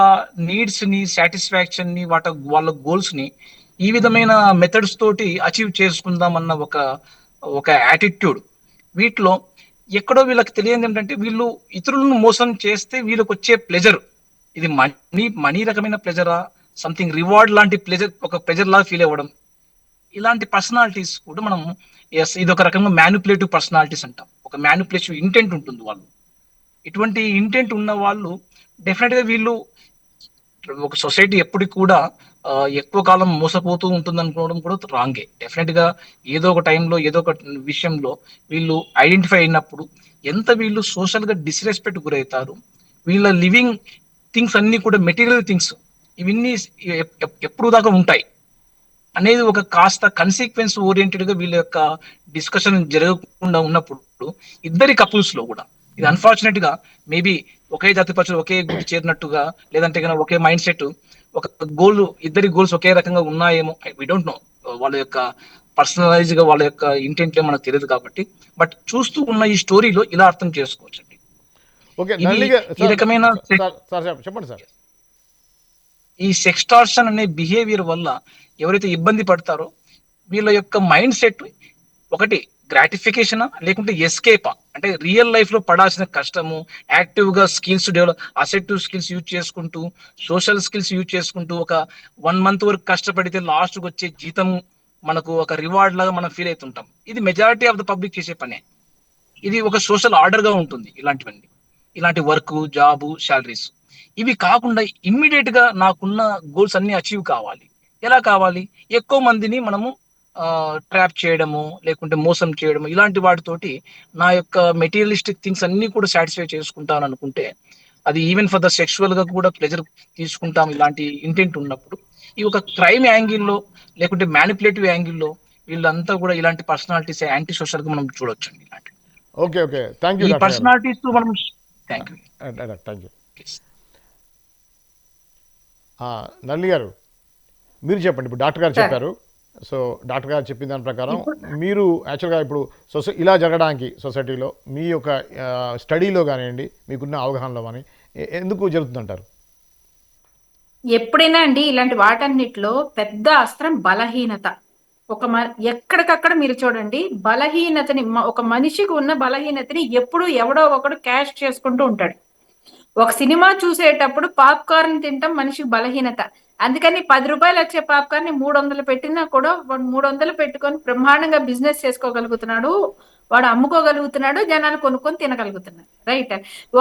నీడ్స్ ని, సాటిస్ఫాక్షన్ ని, వాళ్ళ గోల్స్ ని ఈ విధమైన మెథడ్స్ తోటి అచీవ్ చేసుకుందాం అన్న ఒక యాటిట్యూడ్ వీటిలో ఎక్కడో వీళ్ళకి తెలియదు. ఏంటంటే వీళ్ళు ఇతరులను మోసం చేస్తే వీళ్ళకి వచ్చే ప్లెజర్, ఇది మనీ రకమైన ప్లెజరా, సంథింగ్ రివార్డ్ లాంటి ప్లెజర్, ఒక ప్లెజర్ లాగా ఫీల్ అవ్వడం, ఇలాంటి పర్సనాలిటీస్ కూడా మనం ఇది ఒక రకంగా మ్యానిపులేటివ్ పర్సనాలిటీస్ అంటాం. ఒక మ్యానిపులేటివ్ ఇంటెంట్ ఉంటుంది వాళ్ళు. ఇటువంటి ఇంటెంట్ ఉన్న వాళ్ళు డెఫినెట్ గా వీళ్ళు, ఒక సొసైటీ ఎప్పటికి కూడా ఎక్కువ కాలం మోసపోతూ ఉంటుంది అనుకోవడం కూడా రాంగే. డెఫినెట్ గా ఏదో ఒక టైంలో ఏదో ఒక విషయంలో వీళ్ళు ఐడెంటిఫై అయినప్పుడు ఎంత వీళ్ళు సోషల్ గా డిస్రెస్పెక్ట్ గురవుతారు. వీళ్ళ లివింగ్ థింగ్స్ అన్ని కూడా మెటీరియల్ థింగ్స్ ఇవన్నీ ఎప్పుడు దాకా ఉంటాయి అనేది ఒక కాస్త కన్సిక్వెన్స్ ఓరియంటెడ్ గా వీళ్ళ యొక్క డిస్కషన్ జరగకుండా ఉన్నప్పుడు ఇద్దరి కపుల్స్ లో కూడా ఇది అన్ఫార్చునేట్ గా మేబీ ఒకే జాతి పక్షులు ఒకే గుడి చేరినట్టుగా, లేదంటే కనుక ఒకే మైండ్ సెట్, ఒక గోల్, ఇద్దరి గోల్స్ ఒకే రకంగా ఉన్నాయేమో, వి డోంట్ నో. వాళ్ళ యొక్క పర్సనలైజ్ గా వాళ్ళ యొక్క ఇంటెంట్ మనకు తెలియదు కాబట్టి, బట్ చూస్తూ ఉన్న ఈ స్టోరీలో ఇలా అర్థం చేసుకోవచ్చు అండి. ఓకే, ఇది నల్లిగా ఈ రకమైన చెప్పండి సార్. ఈ సెక్స్టార్షన్ అనే బిహేవియర్ వల్ల ఎవరైతే ఇబ్బంది పడతారో వీళ్ళ యొక్క మైండ్ సెట్ ఒకటి గ్రాటిఫికేషన్ లేకుంటే ఎస్కేపా, అంటే రియల్ లైఫ్ లో పడాల్సిన కష్టము, యాక్టివ్ గా స్కిల్స్ డెవలప్, అసెప్టివ్ స్కిల్స్ యూజ్ చేసుకుంటూ, సోషల్ స్కిల్స్ యూజ్ చేసుకుంటూ ఒక 1 month వరకు కష్టపడితే లాస్ట్ వచ్చే జీతం మనకు ఒక రివార్డ్ లాగా మనం ఫీల్ అవుతుంటాం. ఇది మెజారిటీ ఆఫ్ ద పబ్లిక్ చేసే పనే. ఇది ఒక సోషల్ ఆర్డర్ గా ఉంటుంది. ఇలాంటివన్నీ, ఇలాంటి వర్క్, జాబ్, శాలరీస్ ఇవి కాకుండా ఇమ్మీడియట్ గా నాకున్న గోల్స్ అన్ని అచీవ్ కావాలి. ఎలా కావాలి? ఎక్కువ మందిని మనము ట్రాప్ చేయడము, లేకుంటే మోసం చేయడము, ఇలాంటి వాటితోటి నా యొక్క మెటీరియలిస్టిక్ థింగ్స్ అన్ని కూడా సాటిస్ఫై చేసుకుంటాను అనుకుంటే, అది ఈవెన్ ఫర్ ద సెక్షువల్ గా కూడా ప్లెజర్ తీసుకుంటాం ఇలాంటి ఇంటెంట్ ఉన్నప్పుడు, ఈ ఒక క్రైమ్ యాంగిల్లో లేకుంటే మ్యానిపులేటివ్ యాంగిల్లో వీళ్ళంతా కూడా ఇలాంటి పర్సనాలిటీస్ యాంటీ సోషల్ గా మనం చూడొచ్చు అండి. ఇలాంటి ఓకే, థ్యాంక్ యూ ఈ డాక్టర్ గారు. పర్సనాలిటీస్ మనం థ్యాంక్ యూ. Thank you. నల్లి గారు, మీరు చెప్పండి. ఇప్పుడు డాక్టర్ గారు చెప్పారు. సో డాక్టర్ గారు చెప్పిన దాని ప్రకారం మీరు యాక్చువల్గా ఇప్పుడు ఇలా జరగడానికి సొసైటీలో మీ యొక్క స్టడీలో కానివ్వండి, మీకున్న అవగాహనలో కానీ ఎందుకు జరుగుతుందంటారు? ఎప్పుడైనా అండి ఇలాంటి వాటన్నిటిలో పెద్ద అస్త్రం బలహీనత. ఎక్కడికక్కడ మీరు చూడండి, బలహీనతని ఒక మనిషికి ఉన్న బలహీనతని ఎప్పుడు ఎవడో ఒకడు క్యాష్ చేసుకుంటూ ఉంటాడు. ఒక సినిమా చూసేటప్పుడు పాప్కార్న్ తింటాం మనిషికి బలహీనత. అందుకని 10 రూపాయలు వచ్చే పాప్కార్న్ 300 పెట్టినా కూడా వాడు 300 పెట్టుకొని బ్రహ్మాండంగా బిజినెస్ చేసుకోగలుగుతున్నాడు, వాడు అమ్ముకోగలుగుతున్నాడు, జనాలు కొనుక్కొని తినగలుగుతున్నాడు. రైట్.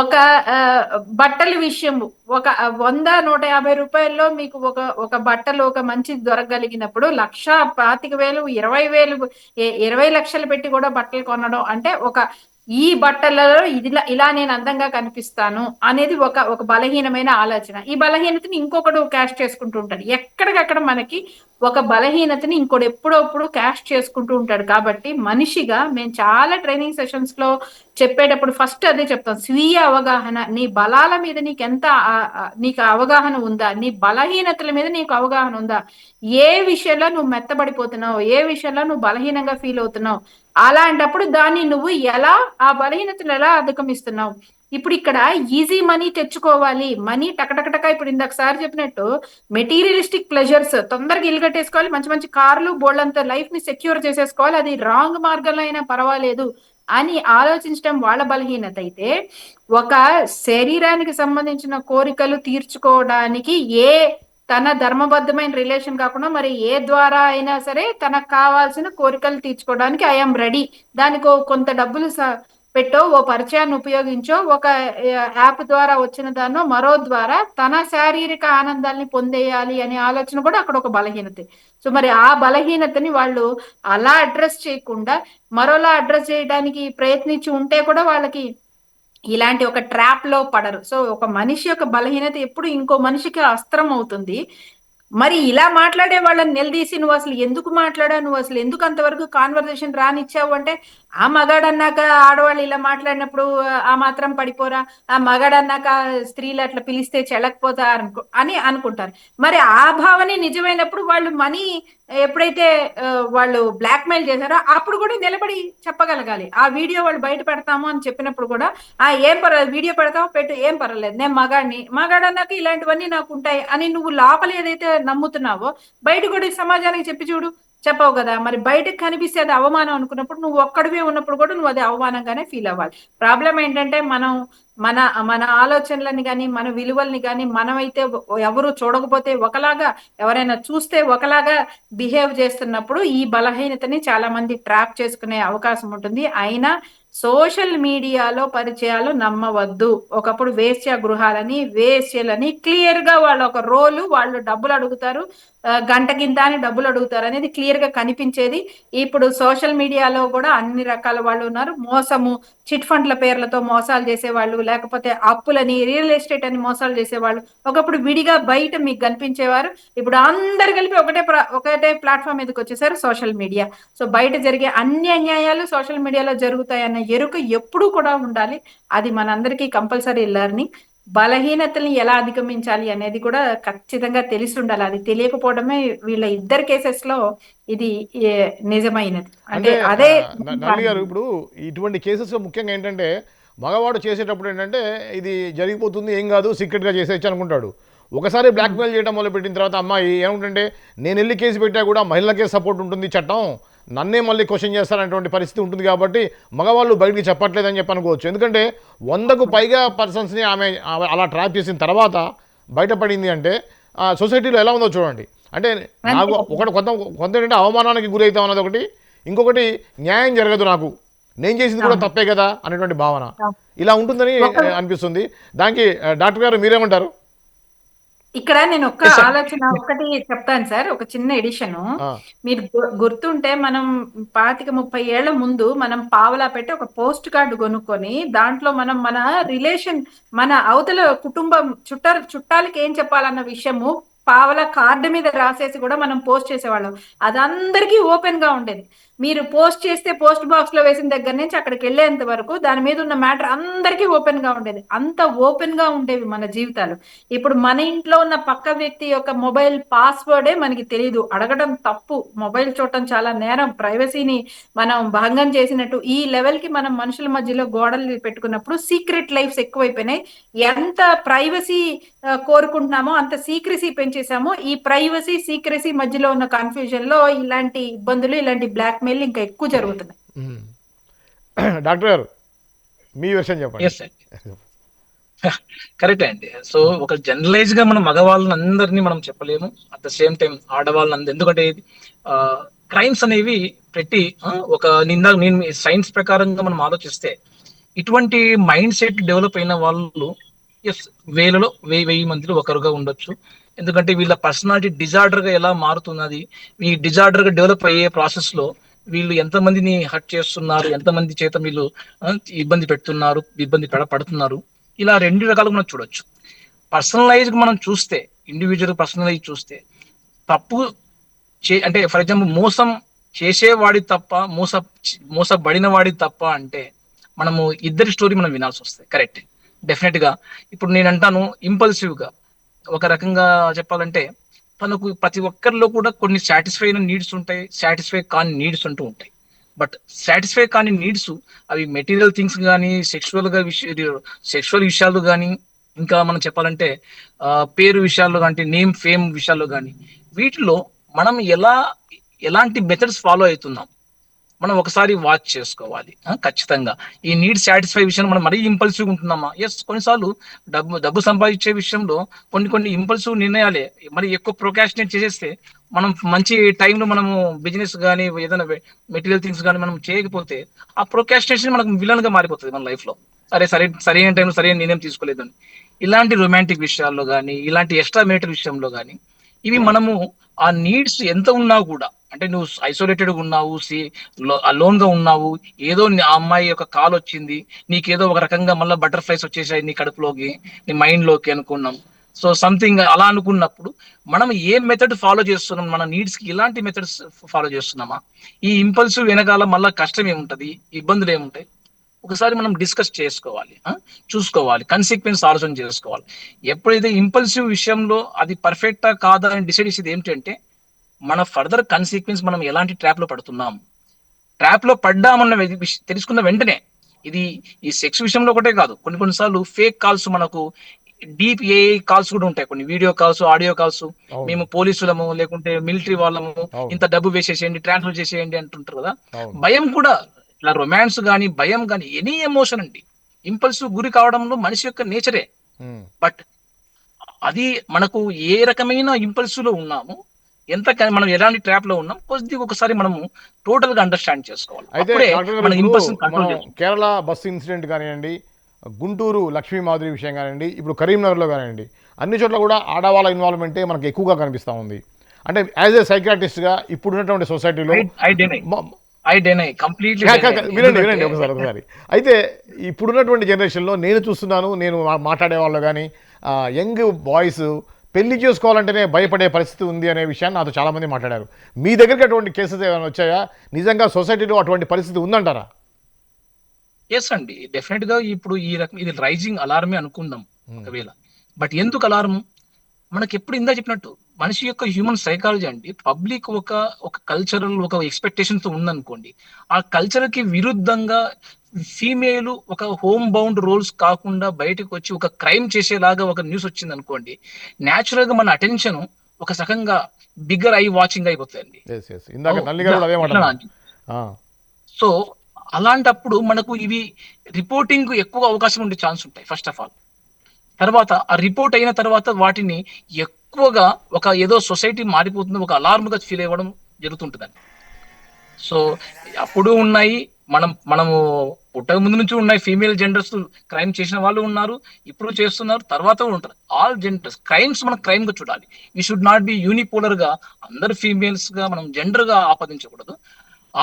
ఒక బట్టల విషయం, ఒక 100-150 రూపాయల్లో మీకు ఒక బట్టలు ఒక మంచిది దొరకగలిగినప్పుడు 1,25,000 20,000 20 లక్షలు పెట్టి కూడా బట్టలు కొనడం అంటే ఈ బట్టలలో ఇలా నేను అందంగా కనిపిస్తాను అనేది ఒక బలహీనమైన ఆలోచన. ఈ బలహీనతని ఇంకొకడు క్యాష్ చేసుకుంటూ ఉంటాడు. ఎక్కడికక్కడ మనకి ఒక బలహీనతని ఇంకోటి ఎప్పుడప్పుడు క్యాష్ చేసుకుంటూ ఉంటాడు. కాబట్టి మనిషిగా మేము చాలా ట్రైనింగ్ సెషన్స్ లో చెప్పేటప్పుడు ఫస్ట్ అదే చెప్తాం, స్వీయ అవగాహన. నీ బలాల మీద నీకు అవగాహన ఉందా? నీ బలహీనతల మీద నీకు అవగాహన ఉందా? ఏ విషయంలో నువ్వు మెత్తబడిపోతున్నావు, ఏ విషయంలో నువ్వు బలహీనంగా ఫీల్ అవుతున్నావు, అలాంటప్పుడు దాన్ని నువ్వు ఆ బలహీనతను ఎలా అధిగమిస్తున్నావు? ఇప్పుడు ఇక్కడ ఈజీ మనీ తెచ్చుకోవాలి, మనీ టకటకటక, ఇప్పుడు ఇందాకసారి చెప్పినట్టు మెటీరియలిస్టిక్ ప్లెజర్స్, తొందరగా ఇల్లు కట్టేసుకోవాలి, మంచి మంచి కార్లు, బోల్డంత లైఫ్ ని సెక్యూర్ చేసేసుకోవాలి, అది రాంగ్ మార్గంలో అయినా పర్వాలేదు అని ఆలోచించడం వాళ్ళ బలహీనత అయితే, ఒక శరీరానికి సంబంధించిన కోరికలు తీర్చుకోవడానికి తన ధర్మబద్ధమైన రిలేషన్ కాకుండా మరి ఏ ద్వారా అయినా సరే తనకు కావాల్సిన కోరికలు తీర్చుకోవడానికి ఐఎమ్ రెడీ, దానికి కొంత డబ్బులు పెట్టో, ఓ పరిచయాన్ని ఉపయోగించో, ఒక యాప్ ద్వారా వచ్చిన దాన్నో మరో ద్వారా తన శారీరక ఆనందాన్ని పొందేయాలి అనే ఆలోచన కూడా అక్కడ ఒక బలహీనత. సో మరి ఆ బలహీనతని వాళ్ళు అలా అడ్రస్ చేయకుండా మరోలా అడ్రస్ చేయడానికి ప్రయత్నించి ఉంటే కూడా వాళ్ళకి ఇలాంటి ఒక ట్రాప్ లో పడరు. సో ఒక మనిషి యొక్క బలహీనత ఎప్పుడు ఇంకో మనిషికి అస్త్రం అవుతుంది. మరి ఇలా మాట్లాడే వాళ్ళని నిలదీసి నువ్వు అసలు ఎందుకు మాట్లాడావు, నువ్వు అసలు ఎందుకు అంతవరకు కాన్వర్సేషన్ రానిచ్చావు అంటే, ఆ మగాడన్నాక ఆడవాళ్ళు ఇలా మాట్లాడినప్పుడు ఆ మాత్రం పడిపోరా, ఆ మగాడన్నాక స్త్రీలు అట్లా పిలిస్తే చెల్లకపోతా అని అనుకుంటారు. మరి ఆ భావనే నిజమైనప్పుడు వాళ్ళు మనీ ఎప్పుడైతే వాళ్ళు బ్లాక్ మెయిల్ చేశారో అప్పుడు కూడా నిలబడి చెప్పగలగాలి. ఆ వీడియో వాళ్ళు బయట పెడతాము అని చెప్పినప్పుడు కూడా, ఏం పర్వాలేదు, వీడియో పెడతావు పెట్టు, ఏం పర్వాలేదు, నేను మగాడన్నాక ఇలాంటివన్నీ నాకు ఉంటాయి అని నువ్వు లోపల ఏదైతే నమ్ముతున్నావో బయట కూడా సమాజానికి చెప్పి చూడు. చెప్పవు కదా. మరి బయటకు కనిపిస్తే అది అవమానం అనుకున్నప్పుడు నువ్వు ఒక్కడివే ఉన్నప్పుడు కూడా నువ్వు అది అవమానంగానే ఫీల్ అవ్వాలి. ప్రాబ్లం ఏంటంటే మనం మన మన ఆలోచనలని కానీ మన విలువల్ని కానీ మనమైతే ఎవరు చూడకపోతే ఒకలాగా, ఎవరైనా చూస్తే ఒకలాగా బిహేవ్ చేస్తున్నప్పుడు ఈ బలహీనతని చాలా మంది ట్రాప్ చేసుకునే అవకాశం ఉంటుంది. అయినా సోషల్ మీడియాలో పరిచయాలు నమ్మవద్దు. ఒకప్పుడు వేశ్య గృహాలని, వేశ్యలని క్లియర్ గా వాళ్ళ ఒక రోలు, వాళ్ళు డబ్బులు అడుగుతారు, గంటకింత అని డబ్బులు అడుగుతారు అనేది క్లియర్ గా కనిపించేది. ఇప్పుడు సోషల్ మీడియాలో కూడా అన్ని రకాల వాళ్ళు ఉన్నారు. మోసము, చిట్ ఫండ్ల పేర్లతో మోసాలు చేసేవాళ్ళు, లేకపోతే అప్పులని, రియల్ ఎస్టేట్ అని మోసాలు చేసేవాళ్ళు. ఒకప్పుడు విడిగా బయట మీకు కనిపించేవారు. ఇప్పుడు అందరు కలిపి ఒకటే ప్లాట్ఫామ్ మీదకి వచ్చేసారు, సోషల్ మీడియా. సో బయట జరిగే అన్ని అన్యాయాలు సోషల్ మీడియాలో జరుగుతాయన్న ఎరుక ఎప్పుడూ కూడా ఉండాలి. అది మనందరికీ కంపల్సరీ లెర్నింగ్. బలహీనతల్ని ఎలా అధిగమించాలి అనేది కూడా ఖచ్చితంగా తెలిసి ఉండాలి. అది తెలియకపోవడమే వీళ్ళ ఇద్దరు కేసెస్ లో ఇది నిజమైనది. అంటే అదే నల్లి గారు, ఇప్పుడు ఇటువంటి కేసెస్లో ముఖ్యంగా ఏంటంటే మగవాడు చేసేటప్పుడు ఏంటంటే ఇది జరిగిపోతుంది, ఏం కాదు, సీక్రెట్గా చేసేయచ్చు అనుకుంటాడు. ఒకసారి బ్లాక్మెయిల్ చేయడం మొదలుపెట్టిన తర్వాత అమ్మాయి ఏముంటుంటే, నేను వెళ్ళి కేసు పెట్టా కూడా మహిళలకే సపోర్ట్ ఉంటుంది చట్టం, నన్నే మళ్ళీ క్వశ్చన్ చేస్తారనేటువంటి పరిస్థితి ఉంటుంది. కాబట్టి మగవాళ్ళు బయటికి చెప్పట్లేదని చెప్పి అనుకోవచ్చు. ఎందుకంటే 100కు పైగా పర్సన్స్ని ఆమె అలా ట్రాప్ చేసిన తర్వాత బయటపడింది అంటే సొసైటీలో ఎలా ఉందో చూడండి. అంటే నాకు కొంత ఏంటంటే అవమానానికి గురవుతాం అన్నది ఒకటి, ఇంకొకటి న్యాయం జరగదు, నాకు నేను చేసింది కూడా తప్పే కదా అనేటువంటి భావన ఇలా ఉంటుందని అనిపిస్తుంది. దానికి డాక్టర్ గారు మీరేమంటారు? ఇక్కడ నేను ఒక్క ఆలోచన ఒకటి చెప్తాను సార్, ఒక చిన్న ఎడిషన్. మీరు గుర్తుంటే మనం 25-30 ఏళ్ల ముందు మనం పావలా పెట్టి ఒక పోస్ట్ కార్డు కొనుక్కొని దాంట్లో మనం మన రిలేషన్, మన అవతల కుటుంబం చుట్టాలకి ఏం చెప్పాలన్న విషయము పావలా కార్డు మీద రాసేసి కూడా మనం పోస్ట్ చేసేవాళ్ళం. అది అందరికీ ఓపెన్ గా ఉండేది. మీరు పోస్ట్ చేస్తే పోస్ట్ బాక్స్ లో వేసిన దగ్గర నుంచి అక్కడికి వెళ్ళేంత వరకు దాని మీద ఉన్న మ్యాటర్ అందరికీ ఓపెన్ గా ఉండేది. అంత ఓపెన్ గా ఉండేవి మన జీవితాలు. ఇప్పుడు మన ఇంట్లో ఉన్న పక్క వ్యక్తి యొక్క మొబైల్ పాస్వర్డే మనకి తెలియదు, అడగడం తప్పు, మొబైల్ చూడటం చాలా నేరం, ప్రైవసీని మనం భంగం చేసినట్టు. ఈ లెవెల్ కి మనం మనుషుల మధ్యలో గోడలు పెట్టుకున్నప్పుడు సీక్రెట్ లైఫ్స్ ఎక్కువైపోయినాయి. ఎంత ప్రైవసీ కోరుకుంటున్నామో అంత సీక్రసీ పెంచేసాము. ఈ ప్రైవసీ సీక్రసీ మధ్యలో ఉన్న కన్ఫ్యూజన్ లో ఇలాంటి ఇబ్బందులు, ఇలాంటి బ్లాక్ మెయిల్ ఇంకా ఎక్కువ జరుగుతున్నాయి. డాక్టర్ గారు మీ విషయం చెప్పండి. కరెక్ట్ అండి. సో ఒక జనరలైజ్ గా మనం మగవాళ్ళని అందరినీ మనం చెప్పలేము, అట్ ద సేమ్ టైం ఆడవాళ్ళని. ఎందుకంటే క్రైమ్స్ అనేవి పెట్టి ఒక నేను సైన్స్ ప్రకారంగా మనం ఆలోచిస్తే ఇటువంటి మైండ్ సెట్ డెవలప్ అయిన వాళ్ళు వేలలో 1000 మందిలో ఒకరుగా ఉండొచ్చు. ఎందుకంటే వీళ్ళ పర్సనాలిటీ డిజార్డర్ గా ఎలా మారుతున్నది, ఈ డిజార్డర్ గా డెవలప్ అయ్యే ప్రాసెస్ లో వీళ్ళు ఎంతమందిని హర్ట్ చేస్తున్నారు, ఎంతమంది చేత వీళ్ళు ఇబ్బంది పెడుతున్నారు, ఇబ్బంది పడుతున్నారు, ఇలా 2 రకాలుగా మనం చూడొచ్చు. పర్సనలైజ్ మనం చూస్తే, ఇండివిజువల్ పర్సనలైజ్ చూస్తే తప్పు అంటే ఫర్ ఎగ్జాంపుల్ మోసం చేసేవాడి తప్ప, మోసబడిన వాడి తప్ప అంటే మనము ఇద్దరి స్టోరీ మనం వినాల్సి వస్తుంది. కరెక్ట్, డెఫినెట్ గా. ఇప్పుడు నేను అంటాను ఇంపల్సివ్ గా, ఒక రకంగా చెప్పాలంటే తనకు ప్రతి ఒక్కరిలో కూడా కొన్ని సాటిస్ఫై అయిన నీడ్స్ ఉంటాయి, సాటిస్ఫై కాని నీడ్స్ అంటూ ఉంటాయి. బట్ సాటిస్ఫై కాని నీడ్స్ అవి మెటీరియల్ థింగ్స్ కానీ, సెక్షువల్ విషయాలు కానీ, ఇంకా మనం చెప్పాలంటే పేరు విషయాల్లో కానీ, నేమ్ ఫేమ్ విషయాల్లో కానీ, వీటిలో మనం ఎలాంటి మెథడ్స్ ఫాలో అవుతున్నాం మనం ఒకసారి వాచ్ చేసుకోవాలి. ఖచ్చితంగా ఈ నీడ్ సాటిస్ఫై విషయంలో మనం మరీ ఇంపల్సివ్ ఉంటున్నామా? ఎస్, కొన్నిసార్లు డబ్బు సంపాదించే విషయంలో కొన్ని ఇంపల్సివ్ నిర్ణయాలే మరి ఎక్కువ ప్రొకాస్టినేట్ చేసేస్తే మనం మంచి టైంలో మనము బిజినెస్ కానీ ఏదైనా మెటీరియల్ థింగ్స్ కానీ మనం చేయకపోతే ఆ ప్రొకాస్టినేషన్ మనకు విలన్ గా మారిపోతుంది మన లైఫ్ లో. సరైన టైంలో సరైన నిర్ణయం తీసుకోలేదని. ఇలాంటి రొమాంటిక్ విషయాల్లో కానీ, ఇలాంటి ఎక్స్ట్రా మేటర్ విషయంలో కానీ, ఇవి మనము ఆ నీడ్స్ ఎంత ఉన్నా కూడా, అంటే నువ్వు ఐసోలేటెడ్ గా ఉన్నావు, అలోన్ గా ఉన్నావు, ఏదో ఆ అమ్మాయి యొక్క కాల్ వచ్చింది, నీకేదో ఒక రకంగా మళ్ళీ బటర్ఫ్లైస్ వచ్చేసాయి నీ కడుపులోకి, నీ మైండ్ లోకి అనుకున్నాం. సో సంథింగ్ అలా అనుకున్నప్పుడు మనం ఏ మెథడ్ ఫాలో చేస్తున్నాం, మన నీడ్స్ కి ఇలాంటి మెథడ్స్ ఫాలో చేస్తున్నామా? ఈ ఇంపల్సివ్ వెనకాల మళ్ళీ కష్టం ఏముంటది, ఇబ్బందులు ఏముంటాయి, ఒకసారి మనం డిస్కస్ చేసుకోవాలి, చూసుకోవాలి, కన్సిక్వెన్స్ ఆలోచన చేసుకోవాలి. ఎప్పుడైతే ఇంపల్సివ్ విషయంలో అది పర్ఫెక్టా కాదా అని డిసైడ్ చేసేది ఏమిటంటే మన ఫర్దర్ కన్సిక్వెన్స్, మనం ఎలాంటి ట్రాప్ లో పడుతున్నాం. ట్రాప్ లో పడ్డామన్న తెలుసుకున్న వెంటనే, ఇది ఈ సెక్స్ విషయంలో ఒకటే కాదు, కొన్నిసార్లు ఫేక్ కాల్స్, మనకు డీప్ ఏఐ కాల్స్ కూడా ఉంటాయి, కొన్ని వీడియో కాల్స్, ఆడియో కాల్స్, మేము పోలీసులము లేకుంటే మిలిటరీ వాళ్ళము, ఇంత డబ్బు వేసేసేయండి, ట్రాన్స్ఫర్ చేసేయండి అంటుంటారు కదా. భయం కూడా, ఇలా రొమాన్స్ కానీ, భయం కానీ, ఎనీ ఎమోషన్ అండి ఇంపల్సివ్ గురి కావడంలో మనిషి యొక్క నేచరే. బట్ అది మనకు ఏ రకమైన ఇంపల్సివ్ లో ఉన్నామో మనం ఎలాంటి ట్రాప్ లో ఉన్నాం కొద్దిగా ఒకసారి మనము టోటల్ గా అండర్స్టాండ్ చేసుకోవాలి. అయితే అప్పుడే డాక్టర్ గారు మన ఇప్పుడు ఇంపల్స్ మనం కంట్రోల్ చేసుకోవాలి. కేరళ బస్సు ఇన్సిడెంట్ కానివ్వండి, గుంటూరు లక్ష్మీ మాధురి విషయం కానివ్వండి, ఇప్పుడు కరీంనగర్లో కానివ్వండి, అన్ని చోట్ల కూడా ఆడవాళ్ళ ఇన్వాల్వ్మెంటే మనకు ఎక్కువగా కనిపిస్తూ ఉంది. అంటే యాజ్ ఏ సైకియాట్రిస్ట్గా ఇప్పుడున్నటువంటి సొసైటీలో ఐ డెనై కంప్లీట్లీ. వినండి ఒకసారి. అయితే ఇప్పుడున్నటువంటి జనరేషన్లో నేను చూస్తున్నాను, నేను మాట్లాడే వాళ్ళు కానీ యంగ్ బాయ్స్ పెళ్లి చేసుకోవాలంటేనే భయపడే పరిస్థితి ఉంది అనే విషయాన్ని నాతో చాలామంది మాట్లాడారు. మీ దగ్గరికి అటువంటి కేసెస్ ఏమైనా వచ్చాయా? నిజంగా సొసైటీలో అటువంటి పరిస్థితి ఉందంటారా? ఎస్ అండి, డెఫినెట్ గా ఇప్పుడు ఈ రకం ఇది రైజింగ్ అలారమే అనుకుందాం ఒకవేళ. బట్ ఎందుకు అలారం? మనకి ఎప్పుడు ఇందా చెప్పినట్టు మనిషి యొక్క హ్యూమన్ సైకాలజీ అండి. పబ్లిక్ ఒక కల్చరల్ ఒక ఎక్స్పెక్టేషన్ తో ఉందనుకోండి, ఆ కల్చర్ కి విరుద్ధంగా ఫీమేల్ ఒక హోమ్ బౌండ్ రోల్స్ కాకుండా బయటకు వచ్చి ఒక క్రైమ్ చేసేలాగా ఒక న్యూస్ వచ్చింది అనుకోండి, న్యాచురల్ గా మన అటెన్షన్ ఒక సకంగా బిగ్గర్ ఐ వాచింగ్ అయిపోతుందండి. ఇందాక నల్లి గారు కూడా అదే మాట. సో అలాంటప్పుడు మనకు ఇవి రిపోర్టింగ్ ఎక్కువ అవకాశం ఉండే ఛాన్స్ ఉంటాయి ఫస్ట్ ఆఫ్ ఆల్. తర్వాత ఆ రిపోర్ట్ అయిన తర్వాత వాటిని ఎక్కువగా ఒక ఏదో సొసైటీ మారిపోతుంది ఒక అలార్మ్ గా ఫీల్ అవ్వడం జరుగుతుంటుందండి. సో అప్పుడు ఉన్నాయి, మనము పుట్టక ముందు నుంచి ఉన్నాయి ఫీమేల్ జెండర్స్ క్రైమ్ చేసిన వాళ్ళు ఉన్నారు, ఇప్పుడు చేస్తున్నారు, తర్వాత కూడా ఉంటారు. ఆల్ జెండర్స్ క్రైమ్స్ మనం క్రైమ్ గా చూడాలి. We should not B unipolar గా అందరు ఫీమేల్స్ గా మనం జెండర్ గా ఆపాదించకూడదు.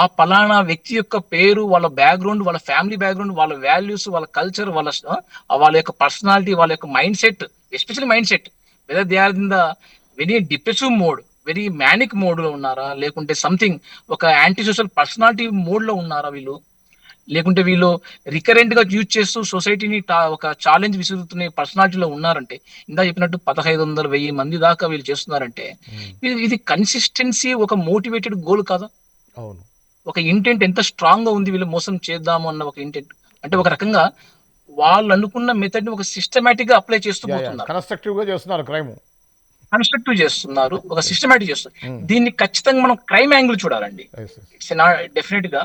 ఆ పలానా వ్యక్తి యొక్క పేరు, వాళ్ళ బ్యాక్గ్రౌండ్, వాళ్ళ ఫ్యామిలీ బ్యాక్గ్రౌండ్, వాళ్ళ వాల్యూస్, వాళ్ళ కల్చర్, వాళ్ళ యొక్క పర్సనాలిటీ, వాళ్ళ యొక్క mind set, especially mind set, whether they are in the very depressive mode, very manic mode లో ఉన్నారా, లేకుంటే సంథింగ్ ఒక యాంటీ సోషల్ పర్సనాలిటీ మోడ్ లో ఉన్నారా వీళ్ళు, లేకుంటే వీళ్ళు రికరెంట్ గా యూజ్ చేస్తూ సొసైటీని ఒక ఛాలెంజ్ విసురుతున్న పర్సనాలిటీలో ఉన్నారంటే, ఇందా చెప్పినట్టు 1500-1000 మంది దాకా వీళ్ళు చేస్తున్నారంటే ఇది కన్సిస్టెన్సీ ఒక మోటివేటెడ్ గోల్ కాదా? అవును. ఒక ఇంటెంట్ ఎంత స్ట్రాంగ్ గా ఉంది, వీళ్ళు మోసం చేద్దాము అన్న ఒక ఇంటెంట్. అంటే ఒక రకంగా వాళ్ళు అనుకున్న మెథడ్ ని ఒక సిస్టమేటిక్ గా అప్లై చేస్తూ పోతున్నారు, కన్స్ట్రక్టివ్ గా చేస్తున్నారు, క్రైమ్ కన్స్ట్రక్టివ్ చేస్తున్నారు, ఒక సిస్టమేటిక్ చేస్తున్నారు. దీన్ని ఖచ్చితంగా మనం క్రైమ్ యాంగిల్ చూడాలండి. ఇట్స్ డెఫినెట్ గా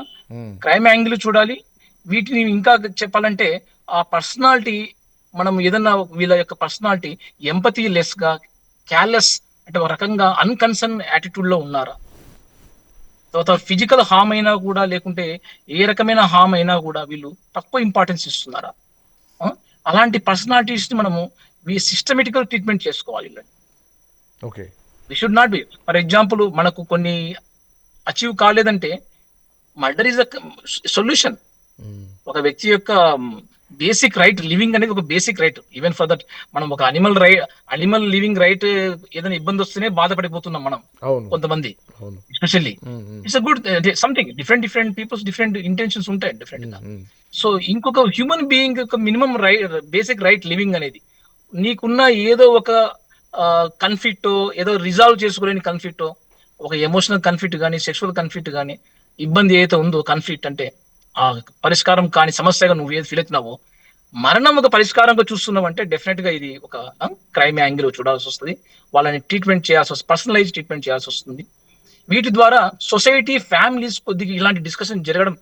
క్రైమ్ యాంగిల్ చూడాలి. వీటిని ఇంకా చెప్పాలంటే ఆ పర్సనాలిటీ, మనం ఏదన్నా వీళ్ళ యొక్క పర్సనాలిటీ ఎంపతి లెస్ గా, క్యార్లెస్ అంటే ఒక రకంగా అన్కన్సర్న్ యాటిట్యూడ్ లో ఉన్నారా, తర్వాత ఫిజికల్ హామ్ అయినా కూడా, లేకుంటే ఏ రకమైన హామ్ అయినా కూడా వీళ్ళు తక్కువ ఇంపార్టెన్స్ ఇస్తున్నారా? అలాంటి పర్సనాలిటీస్ ని మనము సిస్టమేటిక్ ట్రీట్మెంట్ చేసుకోవాలి. Okay, we should not be, for example మనకు కొన్ని అచీవ్ కాలేదంటే మర్డర్ ఇస్ అ సొల్యూషన్. ఒక వ్యక్తి యొక్క బేసిక్ రైట్ లివింగ్ అనేది ఒక basic right. Even for that మనం ఒక అనిమల్ లివింగ్ రైట్ ఏదైనా ఇబ్బంది వస్తేనే బాధపడిపోతున్నాం మనం కొంతమంది, especially. It's a good something, different peoples different intentions ఉంటాయి డిఫరెంట్ గా. సో ఇంకొక హ్యూమన్ బీయింగ్ యొక్క మినిమం బేసిక్ రైట్ లివింగ్ అనేది, నీకున్న ఏదో ఒక కన్ఫ్లిక్ట్, ఏదో రిజాల్వ్ చేసుకోలేని కన్ఫ్లిక్ట్, ఒక ఎమోషనల్ కన్ఫ్లిక్ట్ కానీ, సెక్షువల్ కన్ఫ్లిక్ట్ కానీ, ఇబ్బంది ఏదైతే ఉందో కన్ఫ్లిక్ట్ అంటే ఆ పరిష్కారం కాని సమస్యగా నువ్వు ఏది ఫీల్ అవుతున్నావో, మరణం ఒక పరిష్కారంగా చూస్తున్నావు అంటే డెఫినెట్ గా ఇది ఒక క్రైమ్ యాంగిల్ చూడాల్సి వస్తుంది. వాళ్ళని ట్రీట్మెంట్ చేయాల్సి వస్తుంది, పర్సనలైజ్ ట్రీట్మెంట్ చేయాల్సి వస్తుంది. వీటి ద్వారా సొసైటీ, ఫ్యామిలీస్ కొద్దిగా ఇలాంటి డిస్కషన్ జరగడం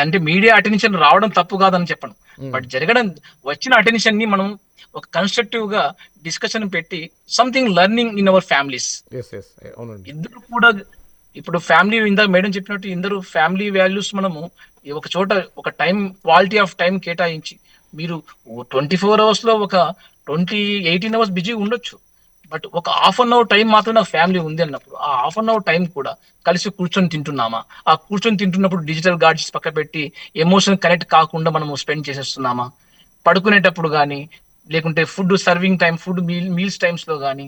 అంటే మీడియా అటెన్షన్ రావడం తప్పు కాదని చెప్పను, బట్ జరగడం, వచ్చిన అటెన్షన్ ని మనం ఒక కన్స్ట్రక్టివ్ గా డిస్కషన్ పెట్టి something learning in our families. ఇద్దరు కూడా ఇప్పుడు ఫ్యామిలీ, ఇందాక మేడం చెప్పినట్టు ఇద్దరు ఫ్యామిలీ వాల్యూస్ మనము ఒక చోట ఒక టైం, క్వాలిటీ ఆఫ్ టైం కేటాయించి, మీరు 24 hours లో ఒక 18 hours బిజీ ఉండొచ్చు, బట్ ఒక హాఫ్ అన్ అవర్ టైం మాత్రం నాకు ఫ్యామిలీ ఉంది అన్నప్పుడు ఆ హాఫ్ అన్ అవర్ టైం కూడా కలిసి కూర్చొని తింటున్నామా, ఆ కూర్చొని తింటున్నప్పుడు డిజిటల్ గాడ్జెట్స్ పక్క పెట్టి ఎమోషన్ కనెక్ట్ కాకుండా మనము స్పెండ్ చేసేస్తున్నామా, పడుకునేటప్పుడు కానీ, లేకుంటే food serving time, food meals times లో కానీ,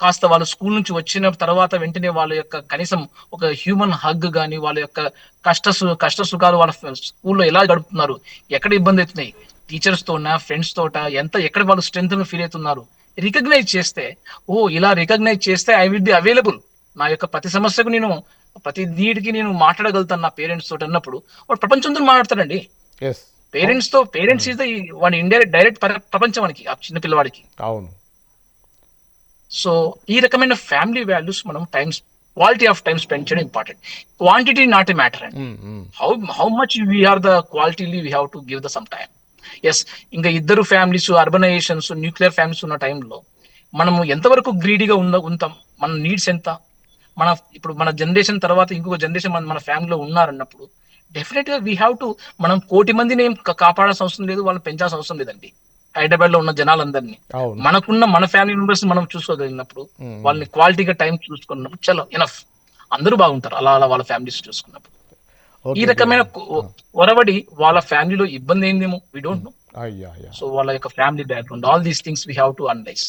కాస్త వాళ్ళు స్కూల్ నుంచి వచ్చిన తర్వాత వెంటనే వాళ్ళ యొక్క కనీసం ఒక హ్యూమన్ హగ్ కానీ, వాళ్ళ యొక్క కష్ట సుఖాలు వాళ్ళ స్కూల్లో ఎలా గడుపుతున్నారు, ఎక్కడ ఇబ్బంది అవుతున్నాయి, టీచర్స్ తోనా, ఫ్రెండ్స్ తోట ఎక్కడ వాళ్ళు స్ట్రెంత్ ఫీల్ అవుతున్నారు, రికగ్నైజ్ చేస్తే, ఇలా రికగ్నైజ్ చేస్తే ఐ విల్ బి అవైలబుల్, నా యొక్క ప్రతి సమస్యకు నేను, ప్రతి నీటికి నేను మాట్లాడగలుగుతాను నా పేరెంట్స్ తోటి అన్నప్పుడు వాడు ప్రపంచంతో మాట్లాడతాడండి. పేరెంట్స్ ఈజ్ వాడి ఇండైరెక్ట్ డైరెక్ట్ ప్రపంచం మనకి, ఆ చిన్న పిల్లవాడికి. అవును. సో ఈ రకమైన ఫ్యామిలీ వాల్యూస్ మనం క్వాలిటీ ఆఫ్ టైం స్పెండ్ చేయడం important, quantity not a matter and how much we are the qualitatively we have to give the some time. Yes, ఇంకా ఇద్దరు ఫ్యామిలీస్, అర్బనైజేషన్స్, న్యూక్లియర్ ఫ్యామిలీస్ ఉన్న టైంలో మనము ఎంతవరకు గ్రీడీగా ఉంటాం, మన నీడ్స్ ఎంత, ఇప్పుడు మన జనరేషన్ తర్వాత ఇంకొక జనరేషన్ మన ఫ్యామిలీలో ఉన్నారన్నప్పుడు డెఫినెట్ గా వీ హ్యావ్ టు, మనం 1,000,000 మందిని ఏం కాపాడాల్సిన అవసరం లేదు, వాళ్ళని పెంచాల్సిన అవసరం లేదండి. హైదరాబాద్ లో ఉన్న జనాలందరినీ అవును. మనకున్న మన ఫ్యామిలీ మెంబర్స్ మనం చూసుకోగలిగినప్పుడు, వాళ్ళని క్వాలిటీగా టైం చూసుకున్నప్పుడు చలో ఎనఫ్, అందరూ బాగుంటారు అలా అలా వాళ్ళ ఫ్యామిలీస్ చూసుకున్నప్పుడు. ఈ ఓకే. రకమైన ఒరవడి వాళ్ళ ఫ్యామిలీలో ఇబ్బంది ఏందేమో వి డోంట్ నో. అయ్యా. సో వాళ్ళ యొక్క family background, all these things we have to analyse.